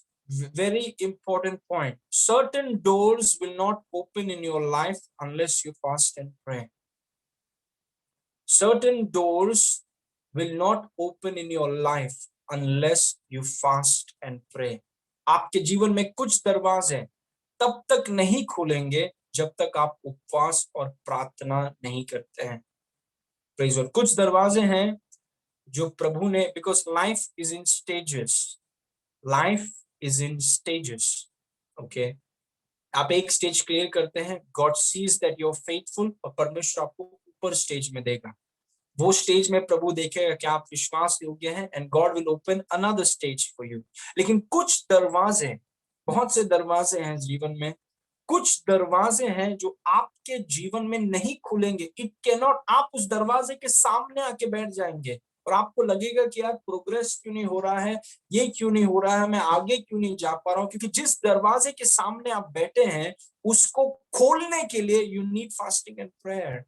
[SPEAKER 1] very important point, certain doors will not open in your life unless you fast and pray. Certain doors will not open in your life unless you fast and pray. आपके जीवन में कुछ दरवाजे तब तक नहीं खुलेंगे जब तक आप उपवास और प्रार्थना नहीं करते हैं। Praise God. कुछ दरवाजे हैं जो प्रभु ने, because life is in stages, life is in stages. Okay, आप एक स्टेज क्लियर करते हैं, God sees that you are faithful, और परमेश्वर आपको ऊपर स्टेज में देगा। वो स्टेज में प्रभु देखेगा कि आप विश्वास योग्य हैं, and God will open another stage for you. लेकिन कुछ दरवाजे, बहुत से दरवाजे हैं जीवन में, कुछ दरवाजे हैं जो आपके जीवन में नहीं खुलेंगे। It can not. आप उस दरवाजे के सामने आके बैठ जाएंगे और आपको लगेगा कि यार प्रोग्रेस क्यों नहीं हो रहा है, ये क्यों नहीं हो रहा है, मैं आगे क्यों नहीं जा पा रहा हूं, क्योंकि जिस दरवाजे के सामने आप बैठे हैं उसको खोलने के लिए you need fasting and prayer.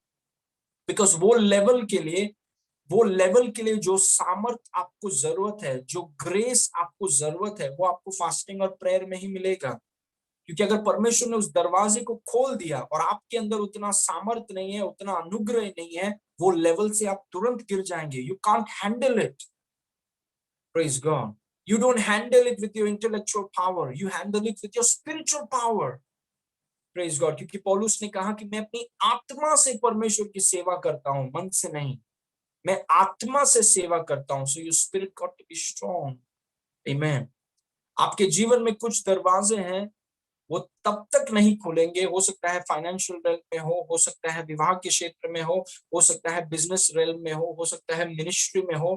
[SPEAKER 1] Because वो लेवल के लिए जो सामर्थ आपको जरूरत है, जो ग्रेस आपको जरूरत है, वो आपको फास्टिंग और प्रेयर में ही मिलेगा। क्योंकि अगर परमेश्वर ने उस दरवाजे को खोल दिया और आपके अंदर उतना सामर्थ नहीं है, उतना अनुग्रह नहीं है, वो लेवल से आप तुरंत गिर जाएंगे। You can't handle it. Praise God. You don't handle it with your intellectual power, you handle it with your spiritual power. Praise God. क्योंकि पौलुस ने कहा कि मैं अपनी आत्मा से परमेश्वर की सेवा करता हूं, मन से नहीं, मैं आत्मा से सेवा करता हूं। So your spirit got to be strong. Amen. आपके जीवन में कुछ दरवाजे हैं, वो तब तक नहीं खुलेंगे, हो सकता है फाइनेंशियल रेल में हो सकता है विवाह के क्षेत्र में हो सकता है बिजनेस रेल में हो सकता है मिनिस्ट्री में हो।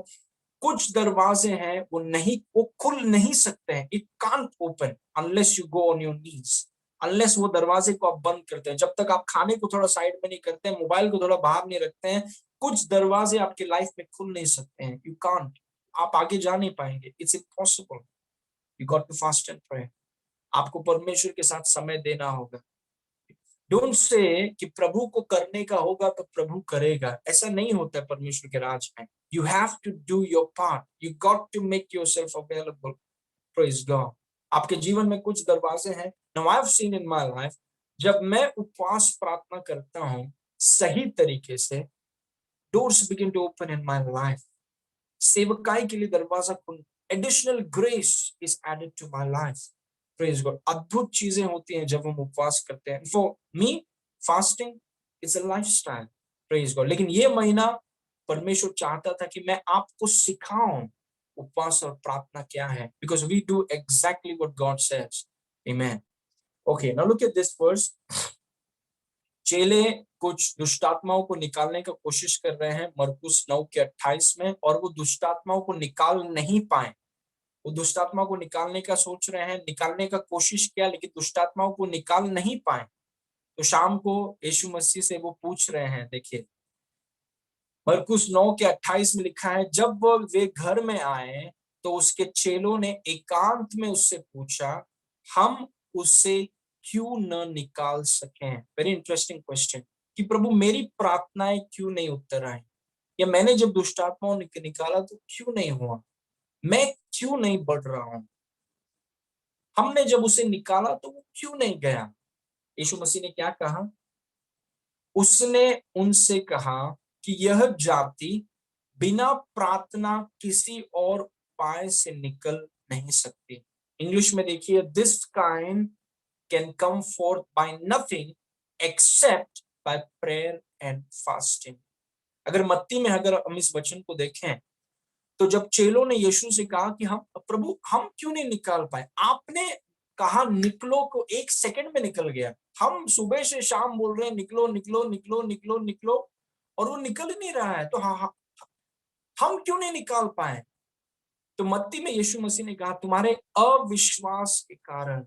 [SPEAKER 1] कुछ दरवाजे हैं वो खुल नहीं सकते हैं। It can't open unless you go on your knees, unless वो दरवाजे को आप बंद करते हैं। जब तक आप खाने को थोड़ा साइड में नहीं करते हैं, मोबाइल को थोड़ा बाहर नहीं रखते हैं, कुछ दरवाजे आपकी लाइफ में खुल नहीं सकते हैं। यू कांट, आप आगे जा नहीं पाएंगे। It's impossible. You got to fast and pray. आपको परमेश्वर के साथ समय देना होगा। डोंट से कि प्रभु को करने का होगा तो प्रभु करेगा, ऐसा नहीं होता है परमेश्वर के राज में। You have to do your part, you got to make yourself available. Praise God. आपके जीवन में कुछ दरवाजे हैं। Now I have seen in my life, जब मैं उपवास प्रार्थना करता हूं सही तरीके से, doors begin to open in my life. सेवकाई के लिए दरवाजा खुल, additional grace is added to my life. Praise God. अद्भुत चीजें होती हैं जब हम उपवास करते हैं। For me fasting is a lifestyle. Praise God. लेकिन ये महीना परमेश्वर चाहता था कि मैं आपको सिखाऊं उपवास और प्रार्थना क्या है, because we do exactly what God says. Amen. Okay, now look at this verse. चेले कुछ दुष्टात्माओं को निकालने का कोशिश कर रहे हैं मरकुस 9 के 28 में, और वो दुष्टात्माओं को निकाल नहीं पाए। वो दुष्ट आत्मा को निकालने का सोच रहे हैं, निकालने का कोशिश किया, लेकिन दुष्ट आत्माओं को निकाल नहीं पाए। तो शाम को यीशु मसीह से वो पूछ रहे हैं, देखिए मरकुस 9:28 में लिखा है, जब वे घर में आए तो उसके चेलों ने एकांत में उससे पूछा, हम उसे क्यों न निकाल सकें। वेरी इंटरेस्टिंग क्वेश्चन, कि प्रभु मेरी प्रार्थनाएं क्यों नहीं उत्तर आई, या मैंने जब दुष्ट आत्माओं ने निकाला तो क्यों नहीं हुआ, मैं क्यों नहीं बढ़ रहा हूं, हमने जब उसे निकाला तो वो क्यों नहीं गया। यीशु मसीह ने क्या कहा, उसने उनसे कहा कि यह जाति बिना प्रार्थना किसी और उपाय से निकल नहीं सकती। इंग्लिश में देखिए, this kind can come forth by nothing except by prayer and fasting. अगर मत्ती में अगर हम इस वचन को देखें, तो जब चेलों ने यीशु से कहा कि हम प्रभु हम क्यों नहीं निकाल पाए, आपने कहा निकलो, को 1 सेकंड में निकल गया। हम सुबह से शाम बोल रहे हैं निकलो निकलो निकलो निकलो निकलो, और वो निकल ही नहीं रहा है, तो हाँ, हम क्यों नहीं निकाल पाए। तो मत्ती में यीशु मसीह ने कहा, तुम्हारे अविश्वास के कारण,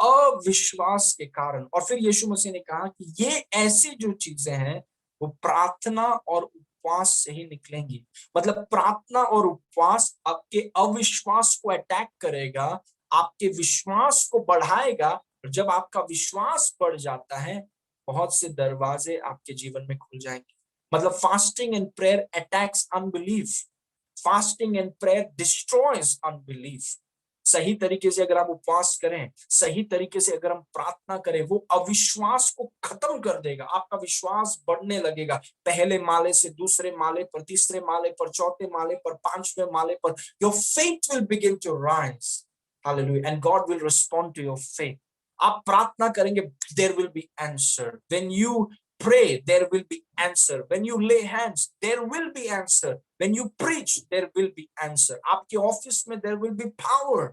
[SPEAKER 1] अविश्वास के कारण। और फिर यीशु मसीह ने कहा कि ये ऐसी जो चीजें हैं वो प्रार्थना और उपवास से ही निकलेंगी। मतलब प्रार्थना और उपवास आपके अविश्वास को अटैक करेगा, आपके विश्वास को बढ़ाएगा, और जब आपका विश्वास बढ़ जाता है, बहुत से दरवाजे आपके जीवन में खुल जाएंगे। मतलब fasting and prayer attacks unbelief, fasting and prayer destroys unbelief. सही तरीके से अगर हम उपवास करें, सही तरीके से अगर हम प्रार्थना करें, वो अविश्वास को खत्म कर देगा, आपका विश्वास बढ़ने लगेगा। पहले माले से दूसरे माले पर, तीसरे माले पर, चौथे माले पर, पांचवें माले पर, your faith will begin to rise, hallelujah, and God will respond to your faith. आप प्रार्थना करेंगे, there will be answer. When you pray, there will be answer. When you lay hands, there will be answer. When you preach, there will be answer. आपके office में there will be power.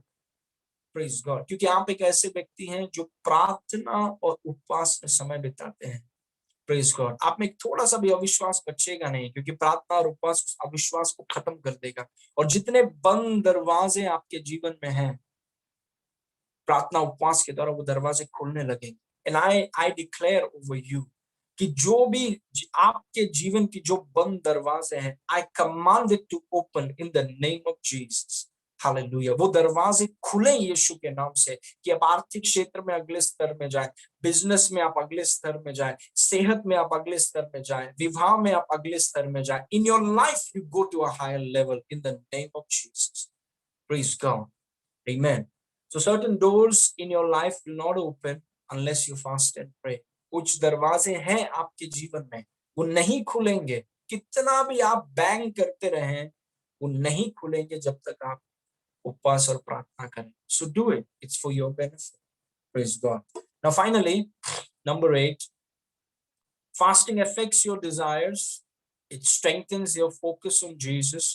[SPEAKER 1] Praise God. क्योंकि आप एक ऐसे व्यक्ति हैं जो प्रार्थना और उपवास में समय बिताते हैं। Praise God. आप में थोड़ा सा भी अविश्वास बचेगा नहीं, क्योंकि प्रार्थना और उपवास अविश्वास को खत्म कर देगा। और जितने बंद दरवाजे आपके जीवन में हैं, प्रार्थना उपवास के द्वारा वो दरवाजे खुलने लगेंगे। And I declare over you कि जो भी आपके जीवन की जो बंद दरवाजे हैं, I command it to open in the name of Jesus. Hallelujah. वो दरवाजे खुले यीशु के नाम से, कि आप आर्थिक क्षेत्र में अगले स्तर में जाए, बिजनेस में आप अगले स्तर में जाए, सेहत में आप अगले स्तर में जाए, विवाह में आप अगले स्तर में जाए। In your life you go to a higher level in the name of Jesus. Praise God. Amen. So certain doors in your life will not open unless you fast and pray. कुछ दरवाजे हैं आपके जीवन में, वो नहीं खुलेंगे, कितना भी आप बैंग करते रहें, वो नहीं खुलेंगे जब तक आप उपवास और प्रार्थना करें। So do it. It's for your benefit. Praise God. Now finally, number 8, fasting affects your desires. It strengthens your focus on Jesus.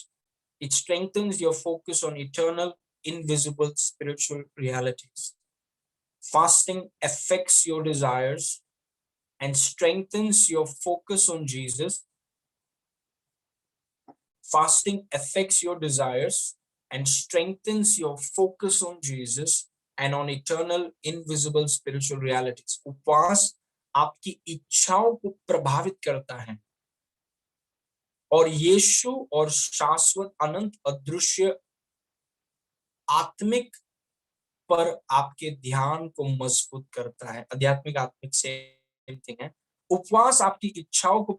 [SPEAKER 1] It strengthens your focus on eternal, invisible spiritual realities. Fasting affects your desires and strengthens your focus on Jesus. Fasting affects your desires and strengthens your focus on Jesus and on eternal, invisible spiritual realities. उपवास आपकी इच्छाओं को प्रभावित करता है और यीशु और शाश्वत, अनंत, अदृश्य, आत्मिक पर आपके ध्यान को मजबूत करता है। आध्यात्मिक आत्मिक सेम थिंग है। उपवास आपकी इच्छाओं को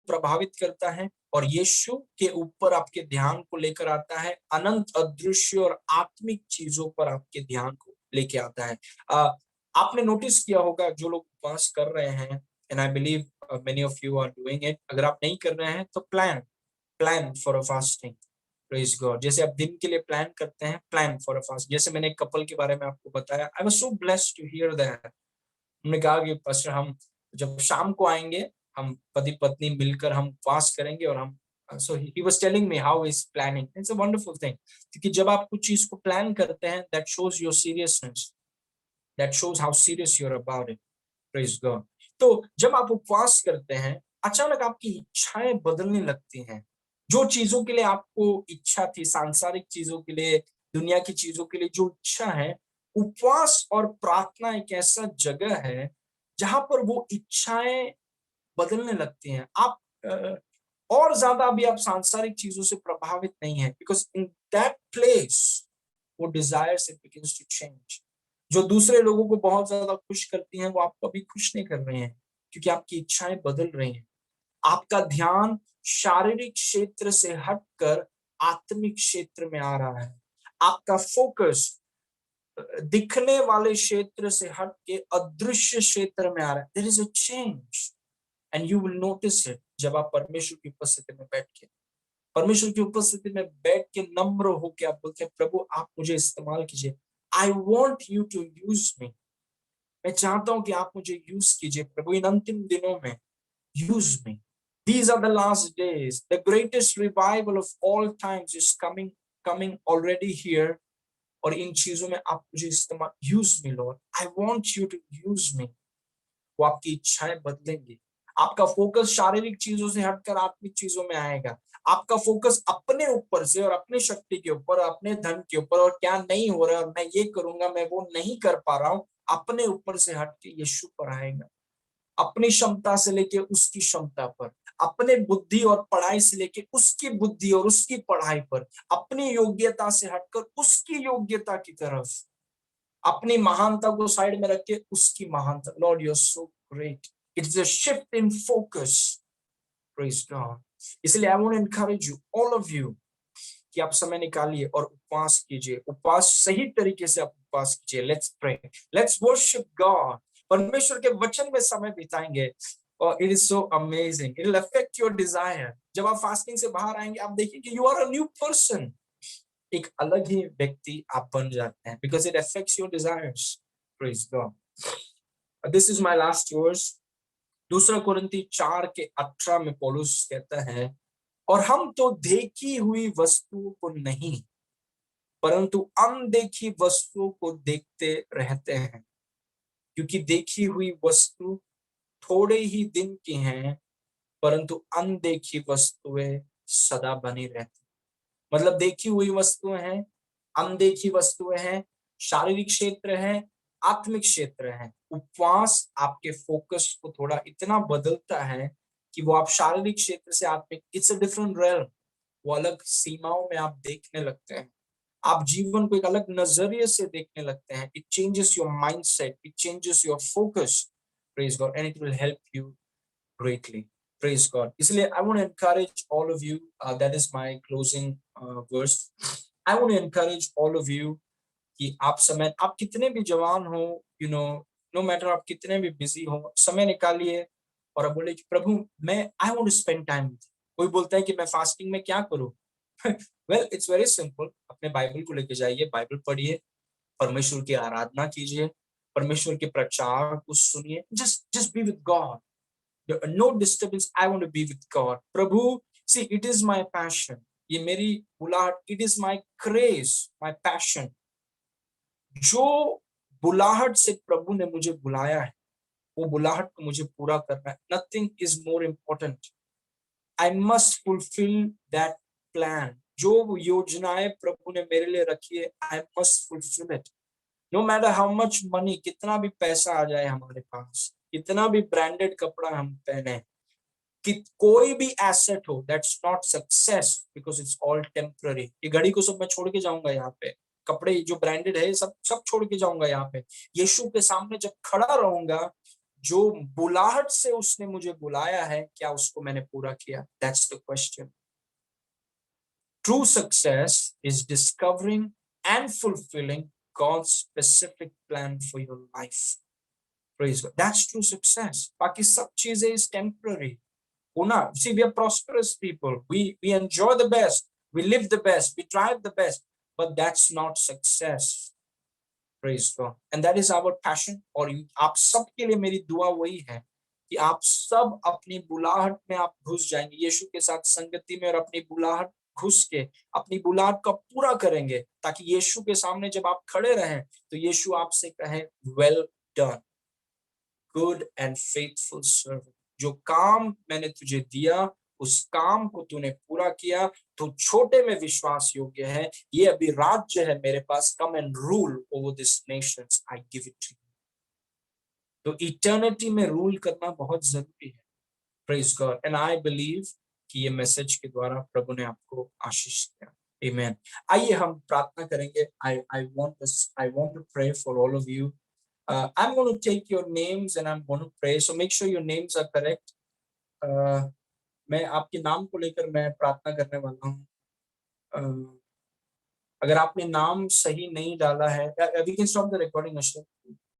[SPEAKER 1] प्रभावित करता है और यीशु के ऊपर आपके ध्यान को लेकर आता है, अनंत, अदृश्य और आत्मिक चीजों पर आपके ध्यान को लेके आता है। आपने नोटिस किया होगा, जो लोग उपवास कर रहे हैं, and I believe many of you are doing it, अगर आप नहीं कर रहे हैं तो plan for a fasting. Praise God. जैसे आप दिन के लिए प्लान करते हैं, प्लान फॉर अ फास्ट। जैसे मैंने एक कपल के बारे में आपको बताया, I was so blessed to hear that. हमने कहा कि पास्टर, हम जब शाम को आएंगे, हम पति पत्नी मिलकर हम फास्ट करेंगे, और हम so he was telling me how is planning. It's a wonderful thing, क्योंकि जब आप कुछ चीज को प्लान करते हैं, that shows your seriousness, that shows how serious you are about it. Praise God. तो जब आप उपवास करते हैं, अचानक आपकी इच्छाएं बदलने लगती हैं। जो चीजों के लिए आपको इच्छा थी, सांसारिक चीजों के लिए, दुनिया की चीजों के लिए जो इच्छा है, उपवास और प्रार्थना एक ऐसा जगह है जहां पर वो इच्छाएं बदलने लगती हैं। आप और ज्यादा अभी आप सांसारिक चीजों से प्रभावित नहीं है, बिकॉज इन दैट प्लेस वो desires it begins to change. जो दूसरे लोगों को बहुत ज्यादा खुश करती हैं वो आपको अभी खुश नहीं कर रहे हैं, क्योंकि आपकी इच्छाएं बदल रही हैं। आपका ध्यान शारीरिक क्षेत्र से हटकर आत्मिक क्षेत्र में आ रहा है। आपका फोकस दिखने वाले क्षेत्र से हट के अदृश्य क्षेत्र में आ रहा है। There is a change and you will notice it. जब आप परमेश्वर की उपस्थिति में बैठ के नम्र होकर आप बोलते हैं, प्रभु आप मुझे इस्तेमाल कीजिए। I want you to use me. मैं चाहता हूं कि आप मुझे यूज कीजिए प्रभु इन अंतिम दिनों में। Use me. These are the last days. The greatest revival of all times is coming already here. और इन चीजों में आप मुझे इस्तेमाल, use me Lord, I want you to use me. वो आपकी इच्छाएं बदलेंगी। आपका फोकस शारीरिक चीजों से हटकर आत्मिक चीजों में आएगा। आपका फोकस अपने ऊपर से और अपने शक्ति के ऊपर, अपने धन के ऊपर, और क्या नहीं हो रहा है और मैं ये करूंगा, मैं वो नहीं कर पा रहा हूं, अपने ऊपर से हटके यीशु पर आएगा। अपनी क्षमता से लेके उसकी क्षमता पर, अपने बुद्धि और पढ़ाई से लेके उसकी बुद्धि और उसकी पढ़ाई पर, अपनी योग्यता से हटकर उसकी योग्यता की तरफ, अपनी महानता को साइड में रख के उसकी महानता। Lord you are so great. It's a shift in focus. Praise God. इसलिए I want to encourage you, all of you, कि आप समय निकालिए और उपवास कीजिए। उपवास सही तरीके से आप उपवास कीजिए। Let's pray, let's worship God. परमेश्वर के वचन में समय बिताएंगे और it is so amazing. It will affect your desire. जब आप फास्टिंग से बाहर आएंगे आप देखिए कि you are a new person. एक अलग ही व्यक्ति आप बन जाते हैं, because it affects your desires. Praise God. This is my last verse. दूसरा कुरिन्थी 4:18 में पौलुस कहता है, और हम तो देखी हुई वस्तुओं को नहीं परंतु अनदेखी वस्तुओं को देखते रहते हैं, क्योंकि देखी हुई वस्तु थोड़े ही दिन की हैं परंतु अनदेखी वस्तुएं सदा बनी रहती। मतलब देखी हुई वस्तुएं हैं, अनदेखी वस्तुएं हैं, शारीरिक क्षेत्र है, आत्मिक क्षेत्र है। उपवास आपके फोकस को थोड़ा इतना बदलता है कि वो आप शारीरिक क्षेत्र से आत्मिक, इट्स अ डिफरेंट रेल्म। वो अलग सीमाओं में आप देखने लगते हैं। आप जीवन को एक अलग नजरिए से देखने लगते हैं। It changes your mindset, it changes your focus. Praise God and it will help you greatly. Praise God. इसलिए I want to encourage all of you, that is my closing verse. I want to encourage all of you कि आप समय, आप कितने भी जवान हो, you know, no matter आप कितने भी बिजी हो, समय निकालिए और अब बोले कि प्रभु मैं, I want to spend time. कोई बोलता है कि मैं फास्टिंग में क्या करूं? Well it's very simple. अपने बाइबल को लेके जाइए, बाइबल पढ़िए, परमेश्वर की आराधना कीजिए, परमेश्वर के प्रचार को सुनिए। Just just be with God. No disturbance. I want to be with God. प्रभु see it is my passion. ये मेरी बुलाहट, it is my craze, my passion. जो बुलाहट से प्रभु ने मुझे बुलाया है वो बुलाहट को मुझे पूरा करना है। Nothing is more important. I must fulfil that plan. जो योजनाएं प्रभु ने मेरे लिए रखी है, I must fulfil it. No matter how much money, कितना भी पैसा आ जाए हमारे पास, कितना भी ब्रांडेड कपड़ा हम पहने, कि कोई भी एसेट हो, that's not success, because it's all temporary. ये घड़ी को सब मैं छोड़ के जाऊंगा यहाँ पे, कपड़े जो ब्रांडेड है सब सब छोड़ के जाऊंगा यहाँ पे। यीशु के सामने जब खड़ा रहूंगा, जो बुलाहट से उसने मुझे बुलाया है, क्या उसको मैंने पूरा किया? That's the question. True success is discovering and fulfilling God's specific plan for your life. Praise God. That's true success. बाकी सब चीजें is temporary. Una, see, we are prosperous people. We enjoy the best. We live the best. We drive the best. But that's not success. Praise God. And that is our passion. और आप सबके लिए मेरी दुआ वही है कि आप सब अपनी बुलाहट में आप घुस जाएंगे, यीशु के साथ संगति में, और अपनी बुलाहट घुस के अपनी बुलाहट का पूरा करेंगे, ताकि यीशु के सामने जब आप खड़े रहें तो यीशु आपसे कहे, well done good and faithful servant. जो काम मैंने तुझे दिया उस काम को तूने पूरा किया, तो छोटे में विश्वास योग्य है, ये अभी राज्य है मेरे पास, come and rule over this nations, I give it to you. तो इटर्निटी में रूल करना बहुत जरूरी है। Praise God, and I believe कि ये मैसेज के द्वारा प्रभु ने आपको आशीष दिया। आमेन। आइए हम प्रार्थना करेंगे। I want to pray for all of you. I'm going to take your names and I'm going to pray, so make sure your names are correct. मैं आपके नाम को लेकर मैं प्रार्थना करने वाला हूँ। अगर आपने नाम सही नहीं डाला है, we can stop the recording, Ashok.